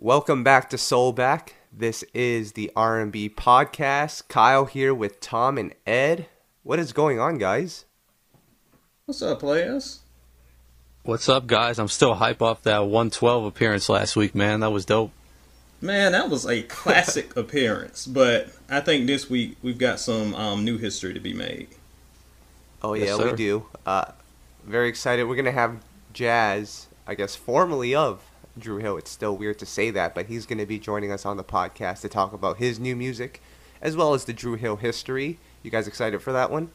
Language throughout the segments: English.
Welcome back to SoulBack. This is the R&B Podcast. Kyle here with Tom and Ed. What is going on, guys? What's up, players? What's up, guys? I'm still hype off that 112 appearance last week, man. That was dope. Man, that was a classic appearance. But I think this week we've got some new history to be made. Oh, yeah, Yes, we sir. do. Very excited. We're going to have Jazz, I guess, formerly of Dru Hill. It's still weird to say that, but he's going to be joining us on the podcast to talk about his new music, as well as the Dru Hill history. You guys excited for that one?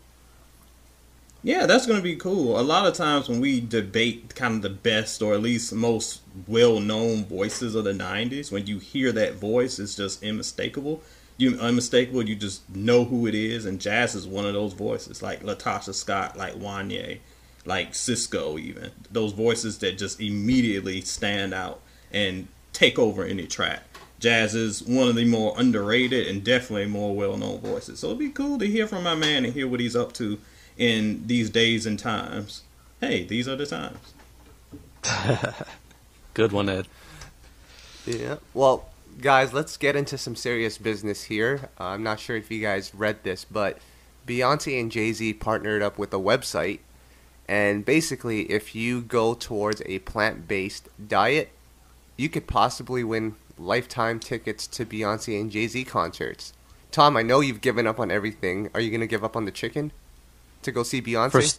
Yeah, that's going to be cool. A lot of times when we debate kind of the best or at least most well-known voices of the 90s, when you hear that voice, it's just unmistakable. You just know who it is, and Jazz is one of those voices, like Latasha Scott, like Wanye, like Cisco even. Those voices that just immediately stand out and take over any track. Jazz is one of the more underrated and definitely more well-known voices. So it'd be cool to hear from my man and hear what he's up to in these days and times. Hey, these are the times. Good one, Ed. Yeah. Well, guys, let's get into some serious business here. I'm not sure if you guys read this, but Beyonce and Jay Z partnered up with a website. And basically, if you go towards a plant-based diet, you could possibly win lifetime tickets to Beyonce and Jay Z concerts. Tom, I know you've given up on everything. Are you going to give up on the chicken to go see Beyonce?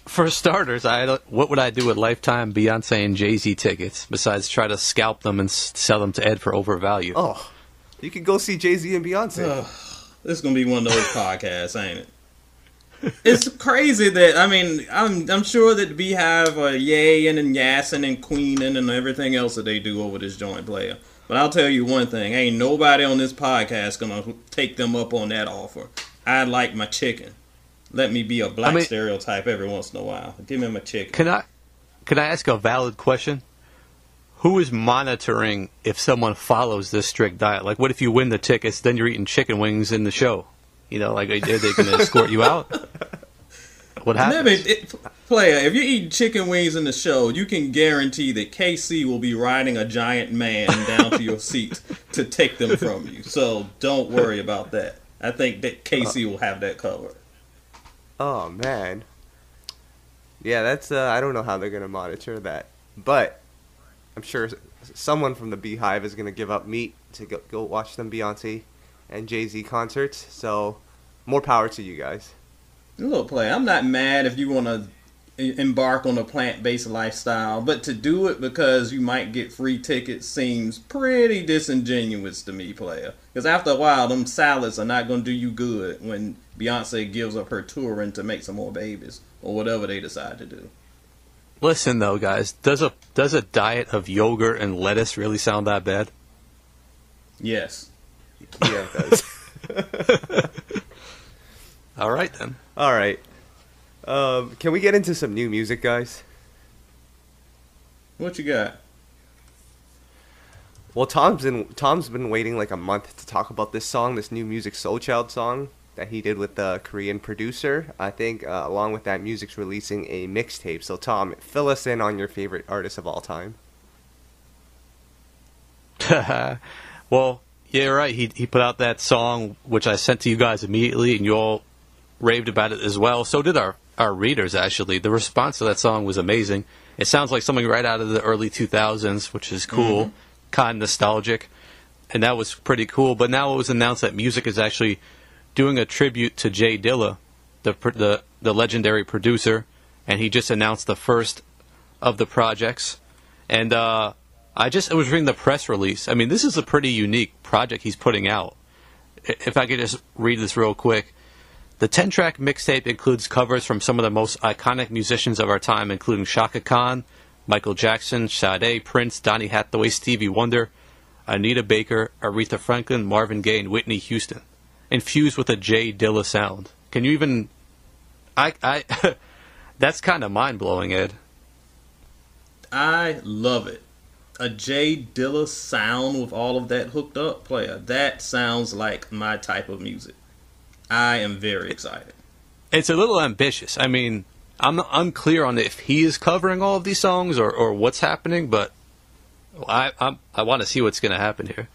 For starters, what would I do with lifetime Beyonce and Jay Z tickets besides try to scalp them and sell them to Ed for overvalue? Oh, you could go see Jay Z and Beyonce. This is going to be one of those podcasts, ain't it? It's crazy that, I mean, I'm sure that Beehive are yaying and yassing and queening and everything else that they do over this joint player. But I'll tell you one thing, ain't nobody on this podcast going to take them up on that offer. I like my chicken. Let me be a black stereotype every once in a while. Give me my chicken. Can I ask a valid question? Who is monitoring if someone follows this strict diet? Like, what if you win the tickets, then you're eating chicken wings in the show? You know, like, are they going to escort you out? What happens? Player, if you're eating chicken wings in the show, you can guarantee that KC will be riding a giant man down to your seat to take them from you. So don't worry about that. I think that KC will have that covered. Oh, man. Yeah, that's, I don't know how they're going to monitor that. But I'm sure someone from the Beehive is going to give up meat to go watch them Beyonce and Jay Z concerts. So more power to you guys. Look, Play, I'm not mad if you want to embark on a plant-based lifestyle, but to do it because you might get free tickets seems pretty disingenuous to me, player. Because after a while, them salads are not going to do you good when Beyonce gives up her touring to make some more babies or whatever they decide to do. Listen, though, guys, does a diet of yogurt and lettuce really sound that bad? Yes. Yeah, it does. All right, then. All right. Can we get into some new music, guys? What you got? Well, Tom's been waiting like a month to talk about this song, this new Musiq Soulchild song that he did with the Korean producer. I think along with that, Music's releasing a mixtape. So, Tom, fill us in on your favorite artist of all time. Well, yeah, right. He put out that song, which I sent to you guys immediately, and you all raved about it as well. So did our readers, actually. The response to that song was amazing. It sounds like something right out of the early 2000s, which is cool, kind of nostalgic, and that was pretty cool. But now it was announced that Musiq is actually doing a tribute to J-Dilla, the legendary producer, and he just announced the first of the projects. And I was reading the press release. I mean, this is a pretty unique project he's putting out. If I could just read this real quick. The 10-track mixtape includes covers from some of the most iconic musicians of our time, including Chaka Khan, Michael Jackson, Sade, Prince, Donny Hathaway, Stevie Wonder, Anita Baker, Aretha Franklin, Marvin Gaye, and Whitney Houston, infused with a J-Dilla sound. Can you even... That's kind of mind-blowing, Ed. I love it. A J-Dilla sound with all of that hooked up, player. That sounds like my type of music. I am very excited. It's a little ambitious. I mean, I'm unclear on if he is covering all of these songs or what's happening, but I want to see what's going to happen here.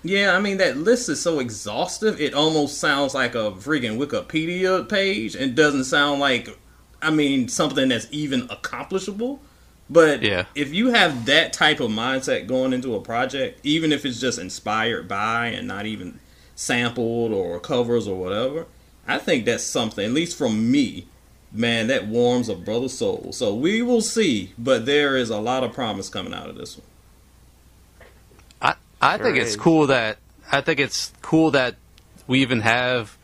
Yeah, I mean, that list is so exhaustive, it almost sounds like a freaking Wikipedia page and doesn't sound like, I mean, something that's even accomplishable. But yeah, if you have that type of mindset going into a project, even if it's just inspired by and not even sampled or covers or whatever, I think that's something, at least from me, man, that warms a brother's soul. So we will see, but there is a lot of promise coming out of this one. I think it's cool that we even have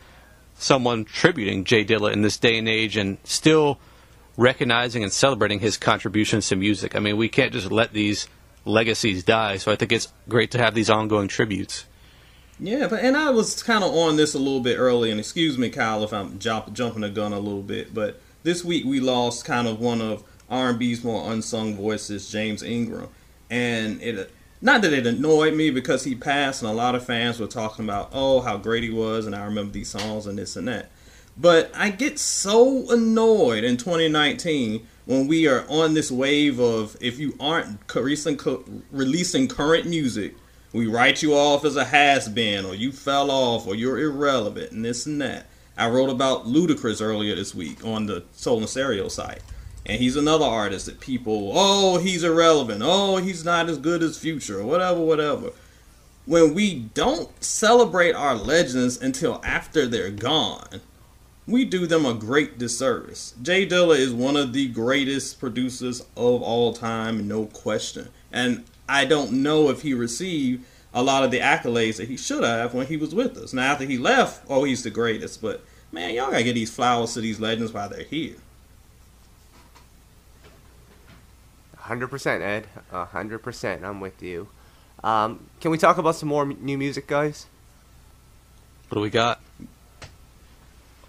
someone tributing J-Dilla in this day and age and still recognizing and celebrating his contributions to music. I mean, we can't just let these legacies die, so I think it's great to have these ongoing tributes. Yeah, and I was kind of on this a little bit early, and excuse me, Kyle, if I'm jumping the gun a little bit, but this week we lost kind of one of R&B's more unsung voices, James Ingram, and not that it annoyed me because he passed and a lot of fans were talking about, oh, how great he was and I remember these songs and this and that. But I get so annoyed in 2019 when we are on this wave of, if you aren't releasing current music, we write you off as a has-been, or you fell off, or you're irrelevant, and this and that. I wrote about Ludacris earlier this week on the Soul and Stereo site. And he's another artist that people, oh, he's irrelevant. Oh, he's not as good as Future, or whatever. When we don't celebrate our legends until after they're gone, we do them a great disservice. J-Dilla is one of the greatest producers of all time, no question. And I don't know if he received a lot of the accolades that he should have when he was with us. Now, after he left, oh, he's the greatest. But, man, y'all gotta get these flowers to these legends while they're here. 100%, Ed. 100%. I'm with you. Can we talk about some more new music, guys? What do we got?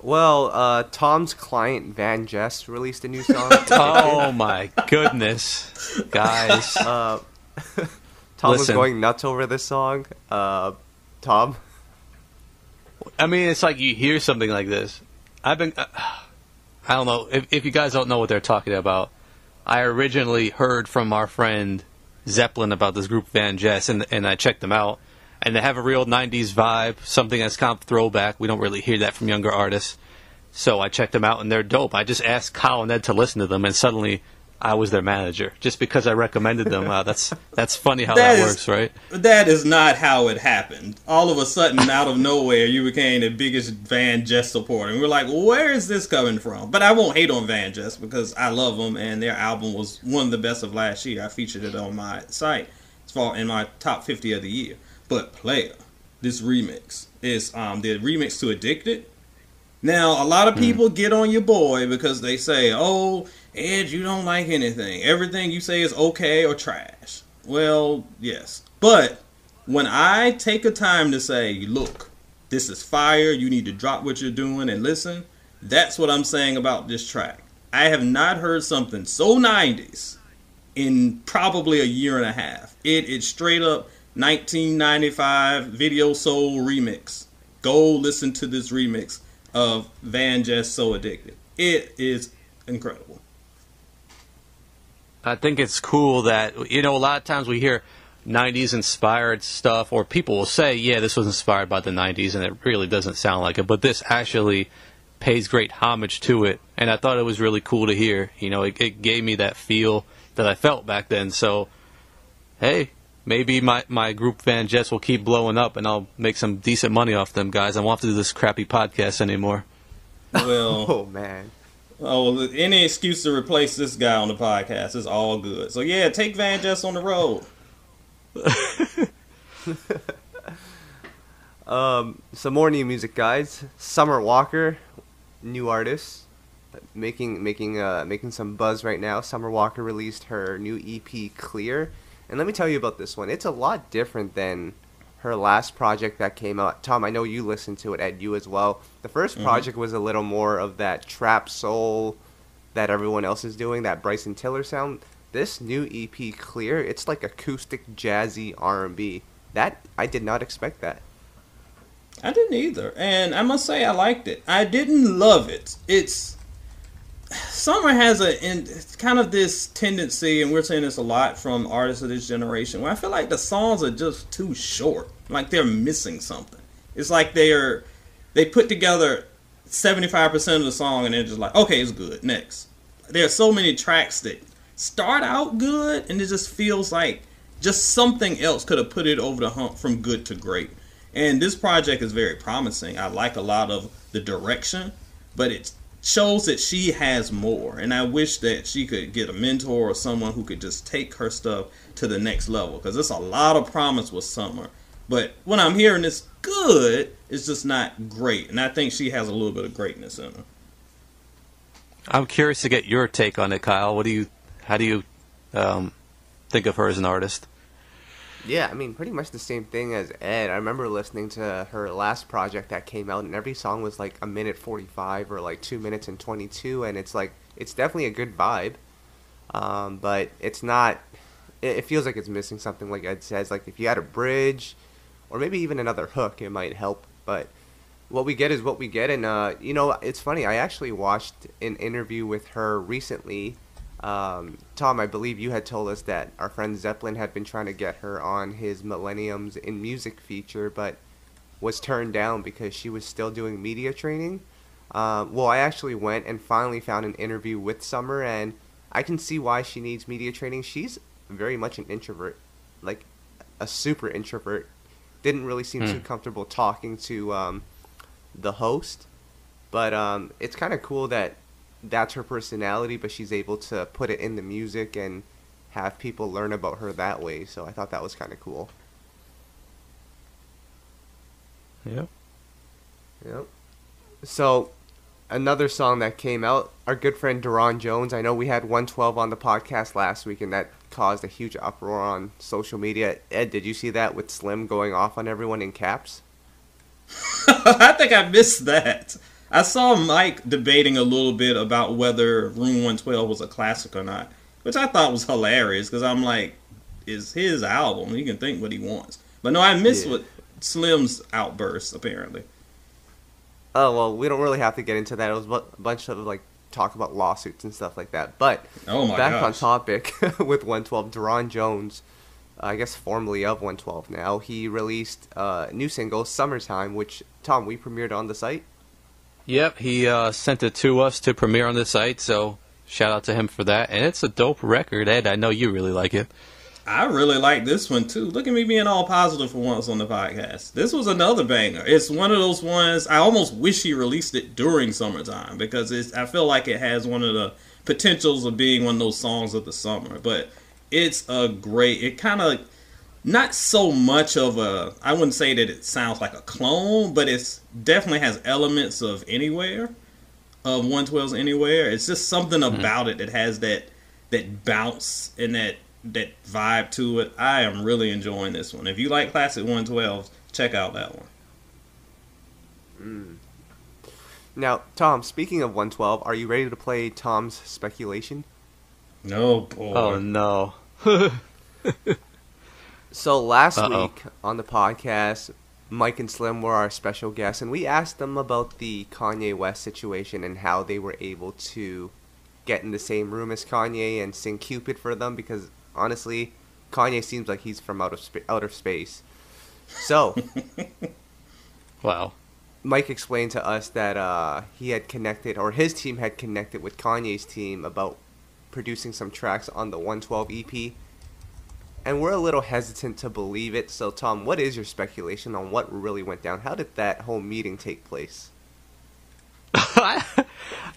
Well, Tom's client, VanJess, released a new song. Oh, my goodness. Guys. Tom was going nuts over this song. Tom? I mean, it's like you hear something like this. I don't know. If you guys don't know what they're talking about, I originally heard from our friend Zeppelin about this group VanJess, and I checked them out. And they have a real 90s vibe, something that's kind of throwback. We don't really hear that from younger artists. So I checked them out, and they're dope. I just asked Kyle and Ed to listen to them, and suddenly I was their manager, just because I recommended them. That's funny how that works, right? That is not how it happened. All of a sudden, out of nowhere, you became the biggest VanJess supporter. And we're like, where is this coming from? But I won't hate on VanJess because I love them, and their album was one of the best of last year. I featured it on my site. It's in my top 50 of the year. But Playa, this remix, is the remix to Addicted. Now, a lot of people get on your boy because they say, oh, Ed, you don't like anything. Everything you say is okay or trash. Well, yes. But when I take a time to say, look, this is fire, you need to drop what you're doing and listen, that's what I'm saying about this track. I have not heard something so 90s in probably a year and a half. It is straight up 1995 Video Soul remix. Go listen to this remix of VanJess So Addicted. It is incredible. I think it's cool that, a lot of times we hear 90s inspired stuff, or people will say, yeah, this was inspired by the 90s, and it really doesn't sound like it. But this actually pays great homage to it, and I thought it was really cool to hear. It gave me that feel that I felt back then. So, hey, maybe my group VanJess will keep blowing up, and I'll make some decent money off them guys. I won't have to do this crappy podcast anymore. Well, oh, man. Oh, any excuse to replace this guy on the podcast is all good. So, yeah, take VanJess on the road. Some more new music, guys. Summer Walker, new artist, making some buzz right now. Summer Walker released her new EP, Clear. And let me tell you about this one. It's a lot different than her last project that came out. Tom, I know you listened to it, Ed, you as well. The first project was a little more of that trap soul that everyone else is doing, that Bryson Tiller sound. This new EP, Clear, it's like acoustic, jazzy R&B. That, I did not expect that. I didn't either. And I must say I liked it. I didn't love it. It's Summer has it's kind of this tendency, and we're saying this a lot from artists of this generation, where I feel like the songs are just too short. Like they're missing something. It's like they put together 75% of the song and they're just like, okay, it's good. Next. There are so many tracks that start out good and it just feels like just something else could have put it over the hump from good to great. And this project is very promising. I like a lot of the direction, but it shows that she has more. And I wish that she could get a mentor or someone who could just take her stuff to the next level, because there's a lot of promise with Summer. But when I'm hearing it's good, it's just not great. And I think she has a little bit of greatness in her. I'm curious to get your take on it, Kyle. How do you think of her as an artist? Yeah, I mean, pretty much the same thing as Ed. I remember listening to her last project that came out, and every song was like a minute 45 or like 2 minutes and 22, and it's like, it's definitely a good vibe, but it's not, it feels like it's missing something, like Ed says. Like if you had a bridge or maybe even another hook, it might help, but what we get is what we get. And it's funny, I actually watched an interview with her recently. Tom, I believe you had told us that our friend Zeppelin had been trying to get her on his Millenniums in Music feature, but was turned down because she was still doing media training. Well, I actually went and finally found an interview with Summer, and I can see why she needs media training. She's very much an introvert, like a super introvert. Didn't really seem too comfortable talking to the host, but it's kind of cool that that's her personality, but she's able to put it in the music and have people learn about her that way. So I thought that was kind of cool. Yep. So another song that came out, our good friend Daron Jones. I know we had 112 on the podcast last week, and that caused a huge uproar on social media. Ed, did you see that with Slim going off on everyone in caps? I think I missed that. I saw Mike debating a little bit about whether Room 112 was a classic or not, which I thought was hilarious, because I'm like, it's his album. He can think what he wants. But no, I missed what Slim's outburst, apparently. Oh, well, we don't really have to get into that. It was a bunch of, like, talk about lawsuits and stuff like that. But back on topic with 112, Daron Jones, I guess formerly of 112 now, he released a new single, Summertime, which, Tom, we premiered on the site. Yep, he sent it to us to premiere on the site, so shout out to him for that. And it's a dope record, Ed. I know you really like it. I really like this one, too. Look at me being all positive for once on the podcast. This was another banger. It's one of those ones, I almost wish he released it during Summertime, because I feel like it has one of the potentials of being one of those songs of the summer. But it's it kind of, not so much of a, I wouldn't say that it sounds like a clone, but it's definitely has elements of Anywhere, of 112's Anywhere. It's just something about it that has that bounce and that vibe to it. I am really enjoying this one. If you like classic 112, check out that one. Now, Tom, speaking of 112, are you ready to play Tom's Speculation? No, boy. Oh, no. So last week on the podcast, Mike and Slim were our special guests, and we asked them about the Kanye West situation and how they were able to get in the same room as Kanye and sing Cupid for them, because honestly, Kanye seems like he's from outer space. So, wow. Mike explained to us that he had connected, or his team had connected with Kanye's team about producing some tracks on the 112 EP. And we're a little hesitant to believe it. So, Tom, what is your speculation on what really went down? How did that whole meeting take place?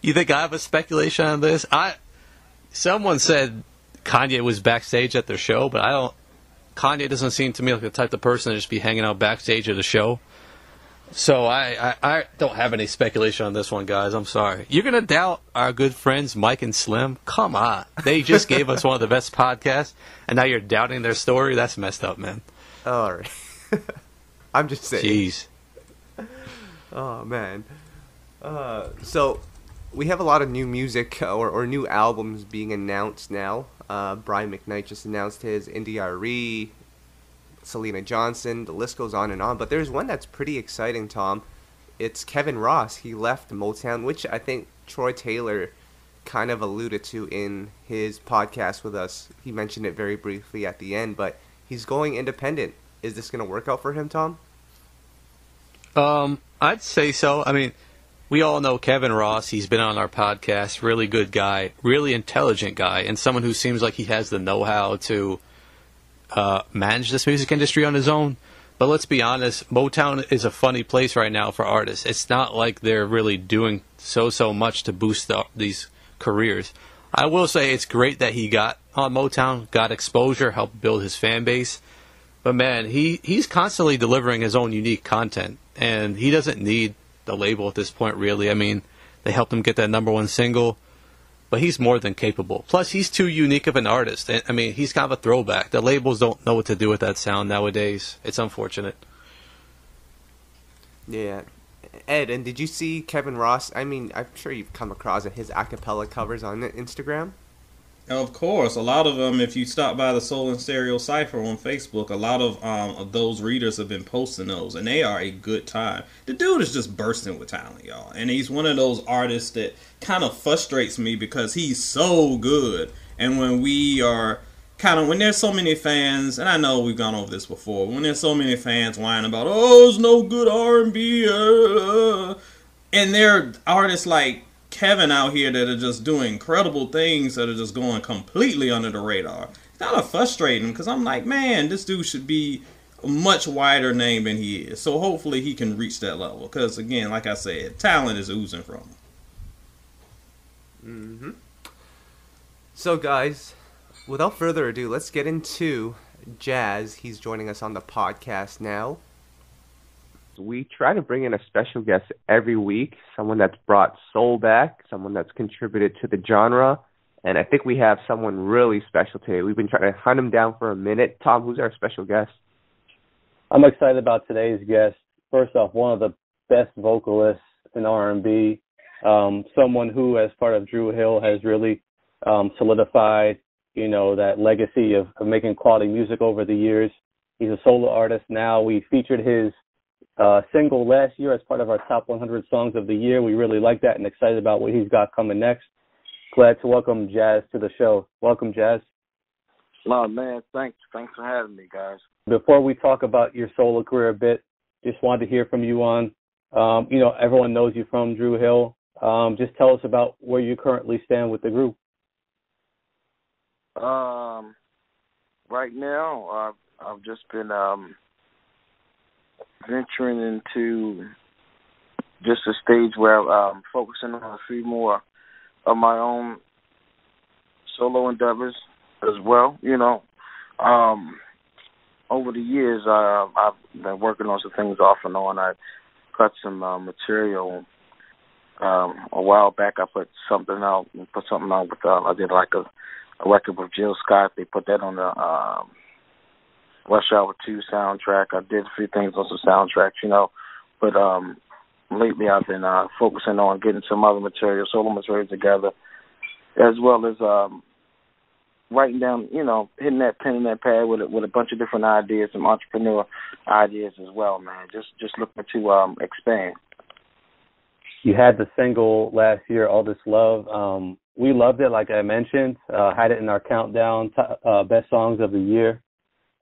You think I have a speculation on this? Someone said Kanye was backstage at their show, but Kanye doesn't seem to me like the type of person to just be hanging out backstage at a show. So I don't have any speculation on this one, guys. I'm sorry. You're going to doubt our good friends Mike and Slim? Come on. They just gave us one of the best podcasts, and now you're doubting their story? That's messed up, man. All right. I'm just saying. Jeez. Oh, man. So we have a lot of new music or new albums being announced now. Brian McKnight just announced his Indie Selena Johnson, the list goes on and on. But there's one that's pretty exciting, Tom. It's Kevin Ross. He left Motown, which I think Troy Taylor kind of alluded to in his podcast with us. He mentioned it very briefly at the end, but he's going independent. Is this going to work out for him, Tom? I'd say so. I mean, we all know Kevin Ross. He's been on our podcast. Really good guy, really intelligent guy, and someone who seems like he has the know-how to manage this music industry on his own. But let's be honest, Motown is a funny place right now for artists. It's not like they're really doing so much to boost these careers. I will say it's great that he got on Motown, got exposure, helped build his fan base. But man, he's constantly delivering his own unique content, and he doesn't need the label at this point, really. I mean, they helped him get that #1 single, but he's more than capable. Plus, he's too unique of an artist. I mean, he's kind of a throwback. The labels don't know what to do with that sound nowadays. It's unfortunate. Yeah. Ed, and did you see Kevin Ross? I mean, I'm sure you've come across his a cappella covers on Instagram. Of course, a lot of them, if you stop by the Soul and Stereo Cypher on Facebook, a lot of those readers have been posting those, and they are a good time. The dude is just bursting with talent, y'all. And he's one of those artists that kind of frustrates me because he's so good. And when we are when there's so many fans, and I know we've gone over this before, when there's so many fans whining about, oh, it's no good R&B, and there are artists like Kevin out here that are just doing incredible things that are just going completely under the radar. It's kind of frustrating because I'm like, man, this dude should be a much wider name than he is. So hopefully he can reach that level because, again, like I said, talent is oozing from him. Mm-hmm. So, guys, without further ado, let's get into Jazz. He's joining us on the podcast now. We try to bring in a special guest every week, someone that's brought soul back, someone that's contributed to the genre, and I think we have someone really special today. We've been trying to hunt him down for a minute. Tom, who's our special guest? I'm excited about today's guest. First off, one of the best vocalists in R&B, someone who, as part of Dru Hill, has really solidified, that legacy of making quality music over the years. He's a solo artist now. We featured his single last year as part of our top 100 songs of the year. We really like that and excited about what he's got coming next. Glad to welcome Jazz to the show. Welcome, Jazz. Oh, man, thanks for having me, guys. Before we talk about your solo career a bit, just wanted to hear from you on, everyone knows you from Dru Hill. Just tell us about where you currently stand with the group. Right now, I've just been venturing into just a stage where I'm focusing on a few more of my own solo endeavors as well. Over the years, I've been working on some things off and on. I cut some material a while back. I put something out with I did like a record with Jill Scott. They put that on the Rush Hour 2 soundtrack. I did a few things on some soundtracks, but lately I've been focusing on getting some other material, solo material together, as well as writing down, hitting that pen and that pad with a bunch of different ideas, some entrepreneur ideas as well, man. Just looking to expand. You had the single last year, All This Love. We loved it, like I mentioned. Had it in our countdown, best songs of the year.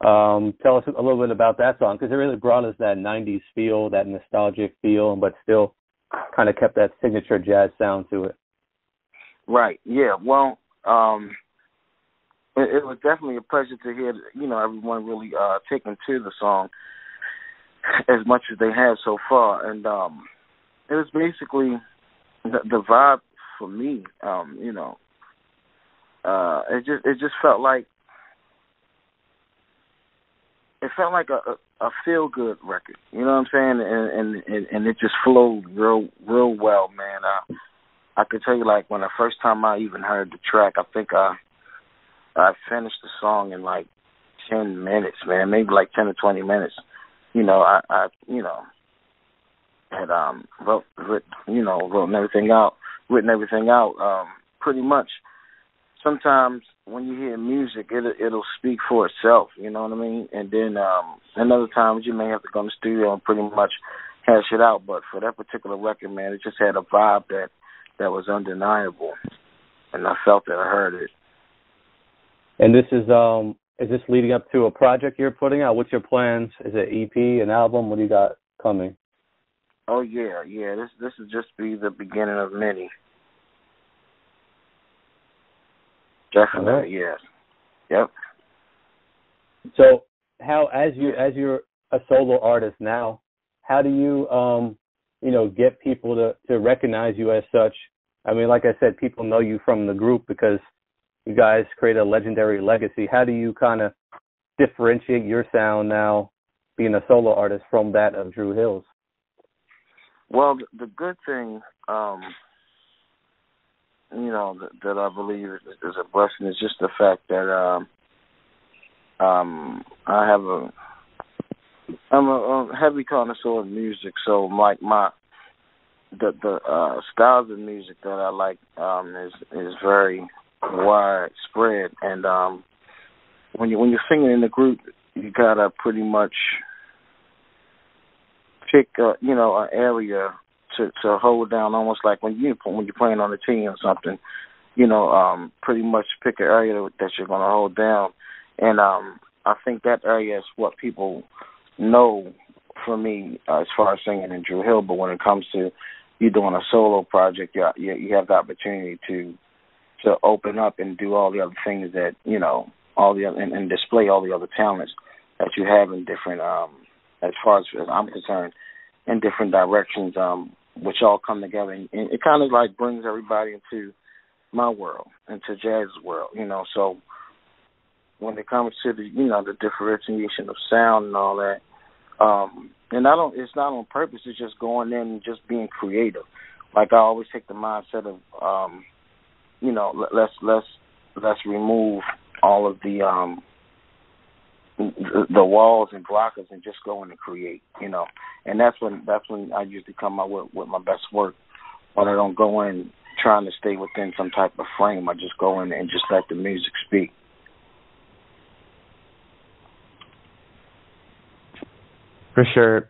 Tell us a little bit about that song, because it really brought us that 90s feel, that nostalgic feel, but still kind of kept that signature jazz sound to it. Right, yeah. Well, it was definitely a pleasure to hear, everyone really taking to the song as much as they have so far. And it was basically the vibe for me, it just felt like, it felt like a feel-good record, you know what I'm saying? And it just flowed real well, man. I could tell you, like, when the first time I even heard the track, I think I finished the song in like 10 minutes, man, maybe like 10 to 20 minutes. I had written everything out pretty much. Sometimes when you hear music, it'll speak for itself, you know what I mean? And then and other times you may have to go in the studio and pretty much hash it out. But for that particular record, man, it just had a vibe that was undeniable. and I felt it, I heard it. And this is this leading up to a project you're putting out? What's your plans? Is it EP, an album? What do you got coming? Oh yeah. This will just be the beginning of many. Definitely, right. yes. Yep. So, how as you're a solo artist now, how do you get people to recognize you as such? I mean, like I said, people know you from the group because you guys create a legendary legacy. How do you kind of differentiate your sound now, being a solo artist, from that of Dru Hill's? Well, the good thing, that I believe is a blessing is just the fact that I'm a heavy connoisseur of music, so like the styles of music that I like is very widespread, and when you're singing in the group, you gotta pretty much pick an area to hold down, almost like when you're playing on a team or something, pretty much pick an area that you're gonna hold down, and I think that area is what people know for me as far as singing in Dru Hill. But when it comes to you doing a solo project, you have the opportunity to open up and do all the other things that all the other, and display all the other talents that you have in different as far as I'm concerned, in different directions, which all come together, and it kind of like brings everybody into my world, into jazz's world, So when it comes to the differentiation of sound and all that, and it's not on purpose. It's just going in and just being creative. Like I always take the mindset of, let's remove all of the walls and blockers and just go in and create, And that's when I usually come out with my best work. When I don't go in trying to stay within some type of frame, I just go in and just let the music speak. For sure.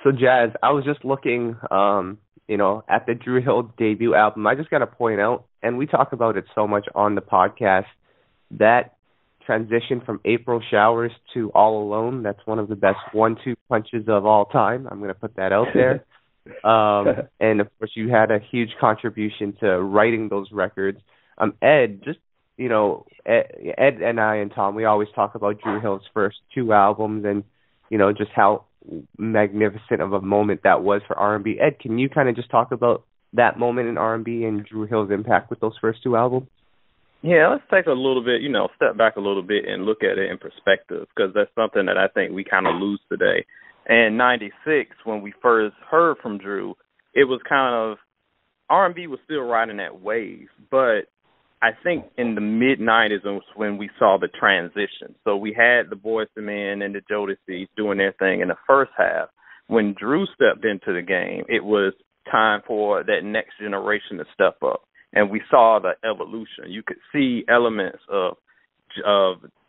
So, Jazz, I was just looking, at the Dru Hill debut album. I just got to point out, and we talk about it so much on the podcast, that transition from April Showers to All Alone, that's one of the best 1-2 punches of all time. I'm going to put that out there. And, of course, you had a huge contribution to writing those records. Ed, just, Ed and I and Tom, we always talk about Dru Hill's first 2 albums and, just how magnificent of a moment that was for R&B. Ed, can you kind of just talk about that moment in R&B and Dru Hill's impact with those first 2 albums? Yeah, let's take a little bit, step back a little bit and look at it in perspective, because that's something that I think we kind of lose today. In 96, when we first heard from Dru, it was kind of, R&B was still riding that wave, but I think in the mid-90s was when we saw the transition. So we had the Boyz II Men and the Jodeci's doing their thing in the first half. When Dru stepped into the game, it was time for that next generation to step up. And we saw the evolution. You could see elements of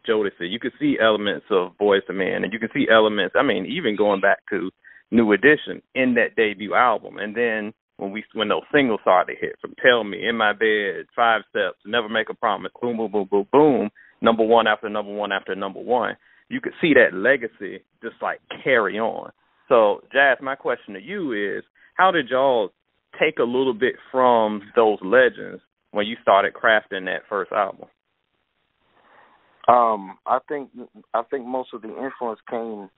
Jodeci. You could see elements of Boyz II Men. And you could see elements, even going back to New Edition in that debut album. And then when those singles started to hit, from Tell Me, In My Bed, 5 Steps, Never Make a Promise, boom, boom, boom, boom, boom, number one after number one after number one, you could see that legacy just like carry on. So, Jazz, my question to you is, how did y'all take a little bit from those legends when you started crafting that first album? I think most of the influence came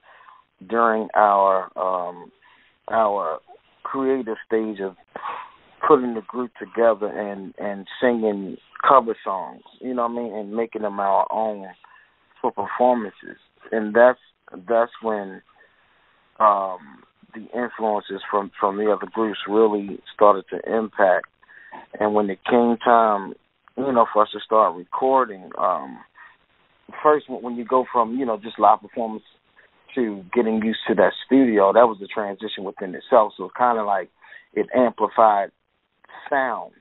during our creative stage of putting the group together and singing cover songs, and making them our own for performances. And that's when the influences from the other groups really started to impact. And when it came time, for us to start recording, first when you go from, just live performance to getting used to that studio, that was the transition within itself. So it's kind of like it amplified sound,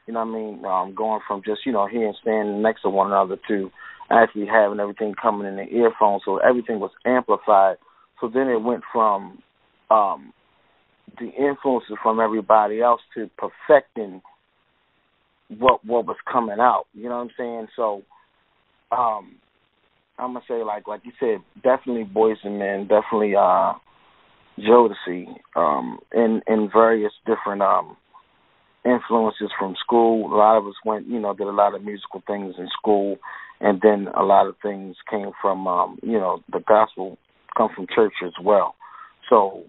going from just, hearing, standing next to one another to actually having everything coming in the earphones. So everything was amplified. So then it went from the influences from everybody else to perfecting, what was coming out. You know what I'm saying? So I'm gonna say like you said, definitely Boyz II Men, definitely Jodeci, in various different influences from school. A lot of us went, did a lot of musical things in school, and then a lot of things came from, the gospel come from church as well. So,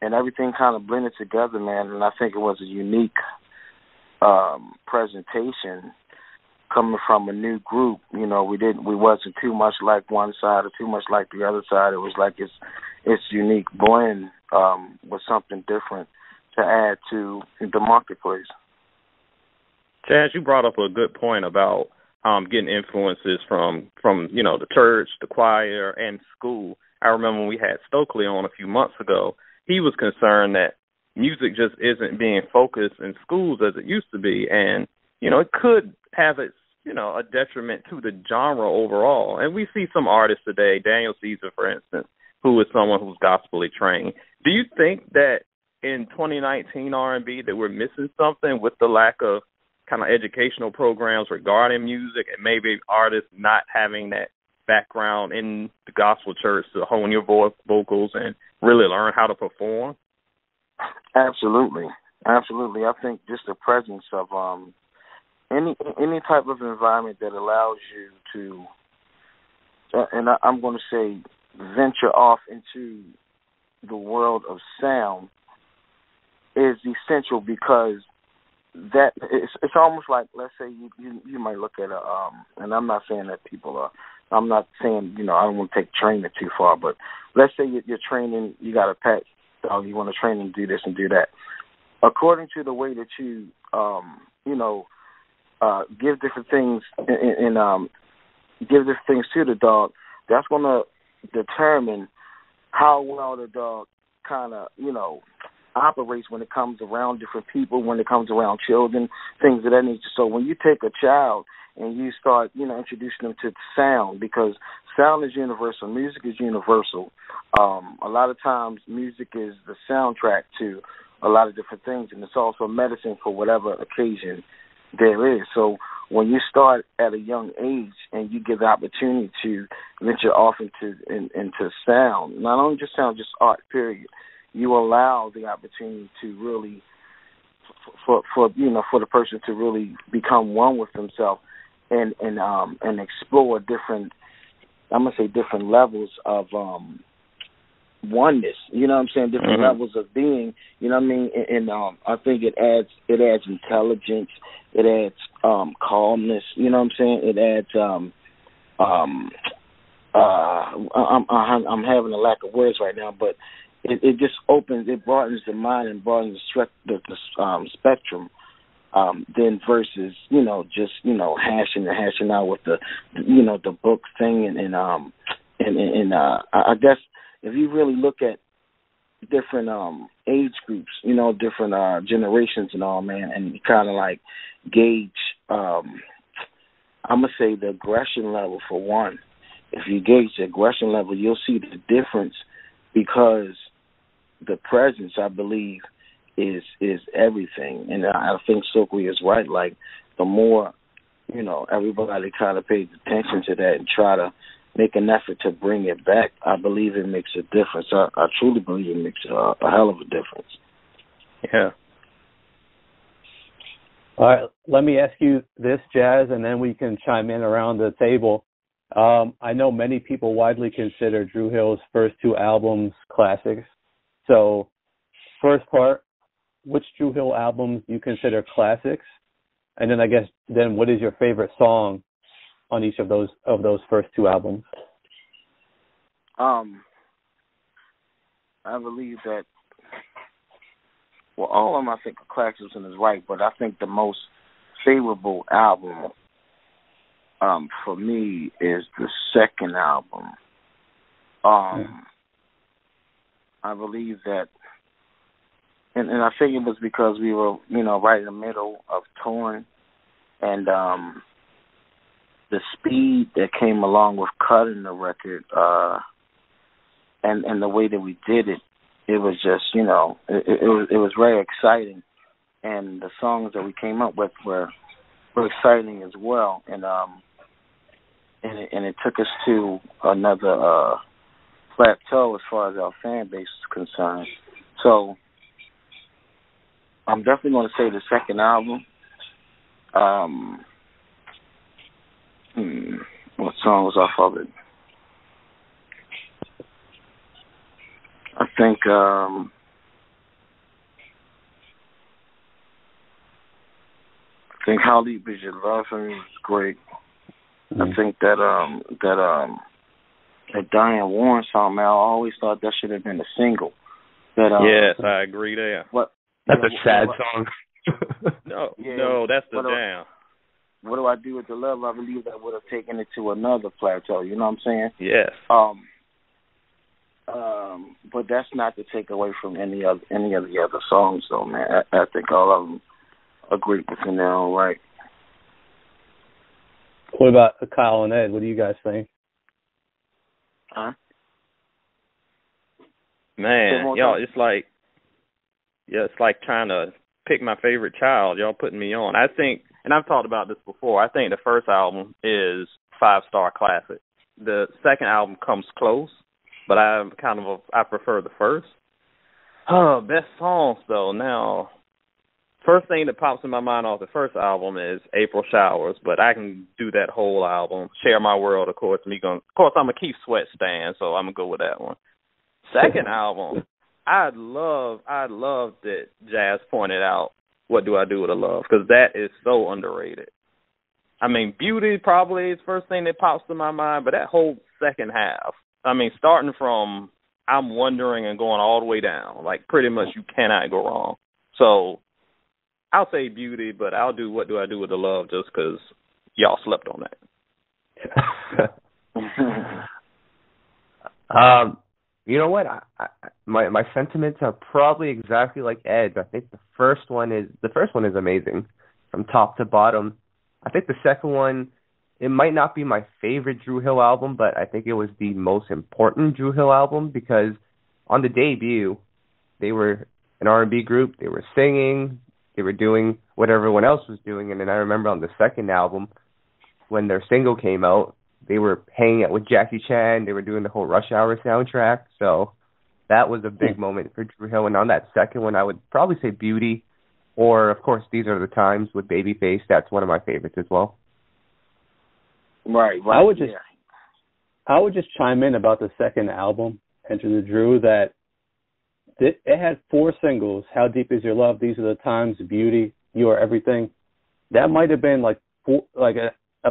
and everything kind of blended together, man, and I think it was a unique presentation coming from a new group. We wasn't too much like one side or too much like the other side. It was like its unique blend was something different to add to the marketplace. Chaz, you brought up a good point about getting influences from the church, the choir, and school. I remember when we had Stokely on a few months ago, he was concerned that music just isn't being focused in schools as it used to be, and it could have its a detriment to the genre overall. And we see some artists today, Daniel Caesar, for instance, who is someone who's gospelly trained. Do you think that in 2019 R&B that we're missing something with the lack of kind of educational programs regarding music, and maybe artists not having that background in the gospel church to hone your vocals and really learn how to perform? Absolutely. I think just the presence of any type of environment that allows you to, and I'm going to say, venture off into the world of sound is essential, because that it's almost like, let's say you might look at and I'm not saying that people are, I'm not saying, I don't want to take training too far, but let's say you're training, you got a pet dog, you want to train and do this and do that. According to the way that you, give different things and give different things to the dog, that's going to determine how well the dog kind of, operates when it comes around different people, when it comes around children, things of that nature. So when you take a child and you start, introducing them to sound, because sound is universal, music is universal. A lot of times music is the soundtrack to a lot of different things, and it's also medicine for whatever occasion there is. So when you start at a young age and you give the opportunity to venture off into sound, not only just sound, just art, period, you allow the opportunity to really, for the person to really become one with themselves and explore different, I'm gonna say, different levels of oneness. You know what I'm saying? Different levels of being. You know what I mean? And I think it adds intelligence. It adds calmness. You know what I'm saying? It adds I'm having a lack of words right now, but it just it broadens the mind and broadens the spectrum, then versus, just, hashing out with the book thing and I guess if you really look at different age groups, different generations and all, man, and you kind of like gauge, I'm gonna say the aggression level for one. If you gauge the aggression level, you'll see the difference, because the presence, I believe, is everything. And I think Stokely is right. Like, the more, everybody kind of pays attention to that and try to make an effort to bring it back, I believe it makes a difference. I truly believe it makes a hell of a difference. Yeah. All right, let me ask you this, Jazz, and then we can chime in around the table. I know many people widely consider Dru Hill's first two albums classics. So, first part, which Dru Hill albums do you consider classics? And then I guess, what is your favorite song on each of those first two albums? I believe that, well, all of them I think are classics and is right, but I think the most favorable album for me is the second album. I believe that, and I think it was because we were, right in the middle of touring, and the speed that came along with cutting the record, and the way that we did it, it was just, it was very exciting and the songs that we came up with were exciting as well, and it took us to another plateau as far as our fan base is concerned. So I'm definitely going to say the second album. What song was off of it? I think How Deep Is Your Love for me is great. I think that Diane Warren song, man, I always thought that should have been a single. Yes, I agree there. That's a sad song. No, that's the jam. What Do I Do With the Love? I believe that would have taken it to another plateau. You know what I'm saying? Yes. But that's not to take away from any of the other songs, though, man. I think all of them are great within their own right. What about Kyle and Ed? What do you guys think? Huh? Man, y'all, it's like trying to pick my favorite child. Y'all putting me on. I think, and I've talked about this before, I think the first album is 5-star classic. The second album comes close, but I prefer the first. Oh, best songs though. Now, first thing that pops in my mind off the first album is April Showers, but I can do that whole album. Share My World, of course. I'm a Keith Sweat stan, so I'm gonna go with that one. Second album, I love that Jazz pointed out What Do I Do With a Love, because that is so underrated. I mean, Beauty probably is the first thing that pops to my mind, but that whole second half, I mean, starting from I'm Wondering and going all the way down, like pretty much you cannot go wrong. So I'll say Beauty, but I'll do What Do I Do With the Love just because y'all slept on that. You know what? My sentiments are probably exactly like Ed's. I think the first one is amazing from top to bottom. I think the second one, it might not be my favorite Dru Hill album, but I think it was the most important Dru Hill album because on the debut, they were an R&B group. They were singing. They were doing what everyone else was doing. And then I remember on the second album, when their single came out, they were hanging out with Jackie Chan. They were doing the whole Rush Hour soundtrack. So that was a big moment for Dru Hill. And on that second one, I would probably say Beauty. Or, of course, These Are the Times with Babyface. That's one of my favorites as well. Right. I would just chime in about the second album, Enter the Dru, that it had 4 singles: How Deep Is Your Love, These Are the Times, Beauty, You Are Everything. That might have been of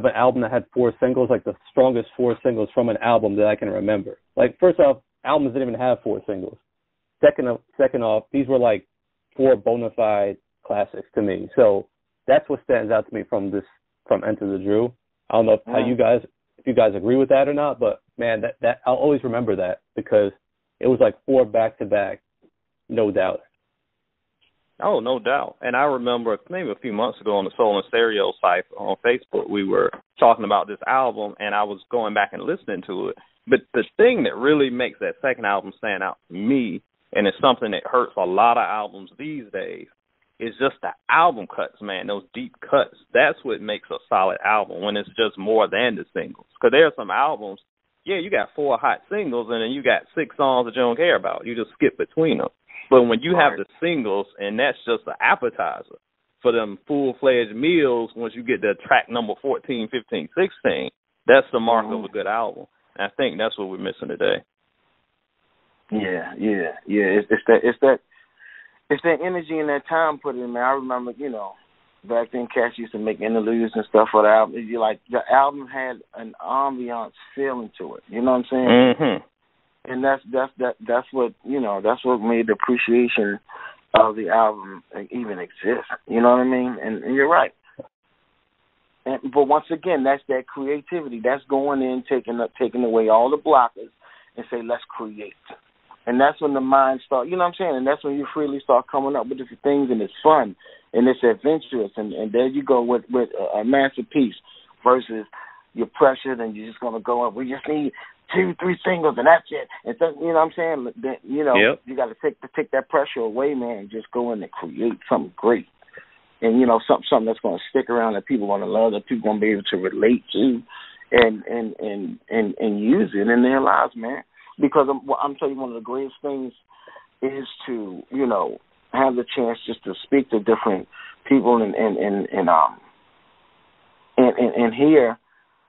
an album that had 4 singles, like the strongest 4 singles from an album that I can remember. Like, first off, albums didn't even have 4 singles. Second off, these were like 4 bona fide classics to me. So that's what stands out to me from Enter the Dru. I don't know if you guys agree with that or not, but man, that I'll always remember that because it was like 4 back to back, no doubt. Oh, no doubt. And I remember maybe a few months ago on the Soul and Stereo site on Facebook, we were talking about this album, and I was going back and listening to it. But the thing that really makes that second album stand out to me, and it's something that hurts a lot of albums these days, is just the album cuts, man, those deep cuts. That's what makes a solid album when it's just more than the singles. Because there are some albums, yeah, you got 4 hot singles, and then you got 6 songs that you don't care about. You just skip between them. But when you have the singles, and that's just an appetizer for them full-fledged meals, once you get to track number 14, 15, 16, that's the mark of a good album. And I think that's what we're missing today. Yeah. It's that energy and that time put in, man. I remember, back then cats used to make interludes and stuff for the album. The album had an ambiance feeling to it. You know what I'm saying? Mm-hmm. And that's what made the appreciation of the album even exist. You know what I mean? And you're right. But once again, that's that creativity. That's going in, taking away all the blockers, and say, let's create. And that's when the mind starts. You know what I'm saying? And that's when you freely start coming up with different things, and it's fun and it's adventurous. And there you go with a masterpiece versus you're pressured and you're just going to go up. We just need 2-3 singles and that's it. And so, you know what I'm saying? Then, you know, you got to take that pressure away, man, and just go in and create something great. And, you know, something that's going to stick around, that people going to love, that people going to be able to relate to and use it in their lives, man. Because I'm telling you, one of the greatest things is to, you know, have the chance just to speak to different people and hear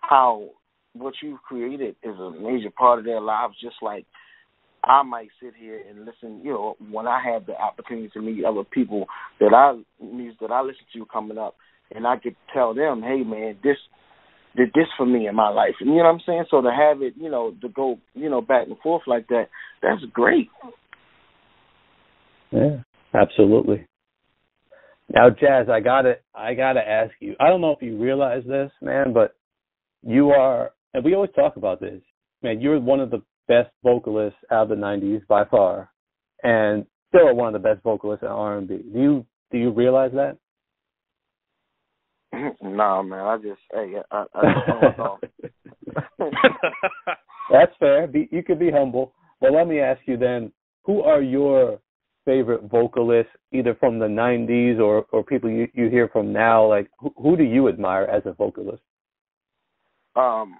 how what you've created is a major part of their lives, just like I might sit here and listen, you know, when I have the opportunity to meet other people that I listen to coming up, and I get to tell them, hey, man, this did this for me in my life. And you know what I'm saying? So to have it, you know, to go, you know, back and forth like that, that's great. Yeah, absolutely. Now, Jazz, I gotta ask you, I don't know if you realize this, man, but you are, and we always talk about this, man, you're one of the best vocalists out of the 90s by far, and still one of the best vocalists in R&B. Do you realize that? No, man, I just don't know. That's fair. You could be humble. But let me ask you then, who are your favorite vocalists, either from the 90s or people you hear from now? Like, who do you admire as a vocalist? From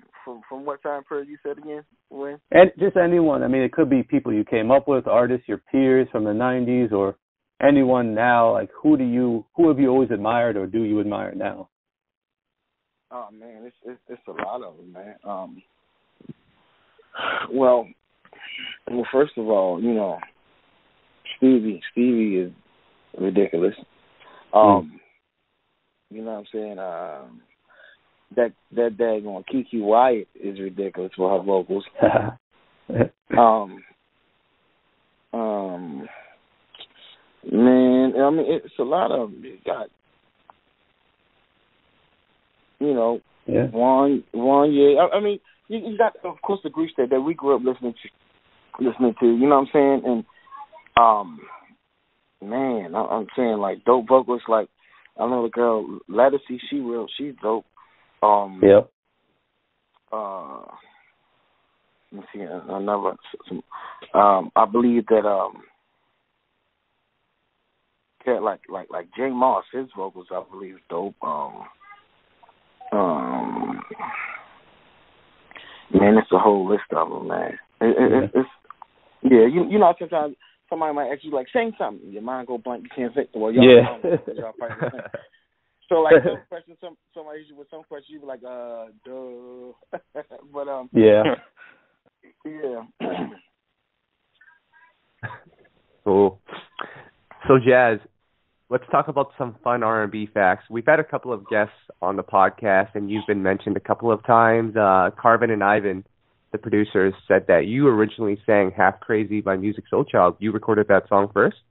what time period you said again? When? And just anyone. I mean, it could be people you came up with, artists, your peers from the 90s, or anyone now. Like, who have you always admired, or do you admire now? Oh man, it's a lot of them, man. Well, first of all, you know, Stevie is ridiculous. You know what I'm saying? That daggone Kiki Wyatt is ridiculous for her vocals. Man, I mean, it's a lot of them. You got, you know, Juan, yeah. I mean, you got, of course, the groups that we grew up listening to. You know what I'm saying? And man, I'm saying, like, dope vocalists. Like, I know the girl Ledisi, she's dope. Let me see another. I believe that like Jay Moss, his vocals I believe is dope. Man, it's a whole list of them, man. It's you know, sometimes somebody might ask you, like, sing something, your mind go blank, you can't think. Well, y'all probably sing. So, like, some questions, somebody usually with some questions, you be like, duh. But, yeah. Cool. So, Jazz, let's talk about some fun R&B facts. We've had a couple of guests on the podcast, and you've been mentioned a couple of times. Carvin and Ivan, the producers, said that you originally sang Halfcrazy by Musiq Soulchild. You recorded that song first?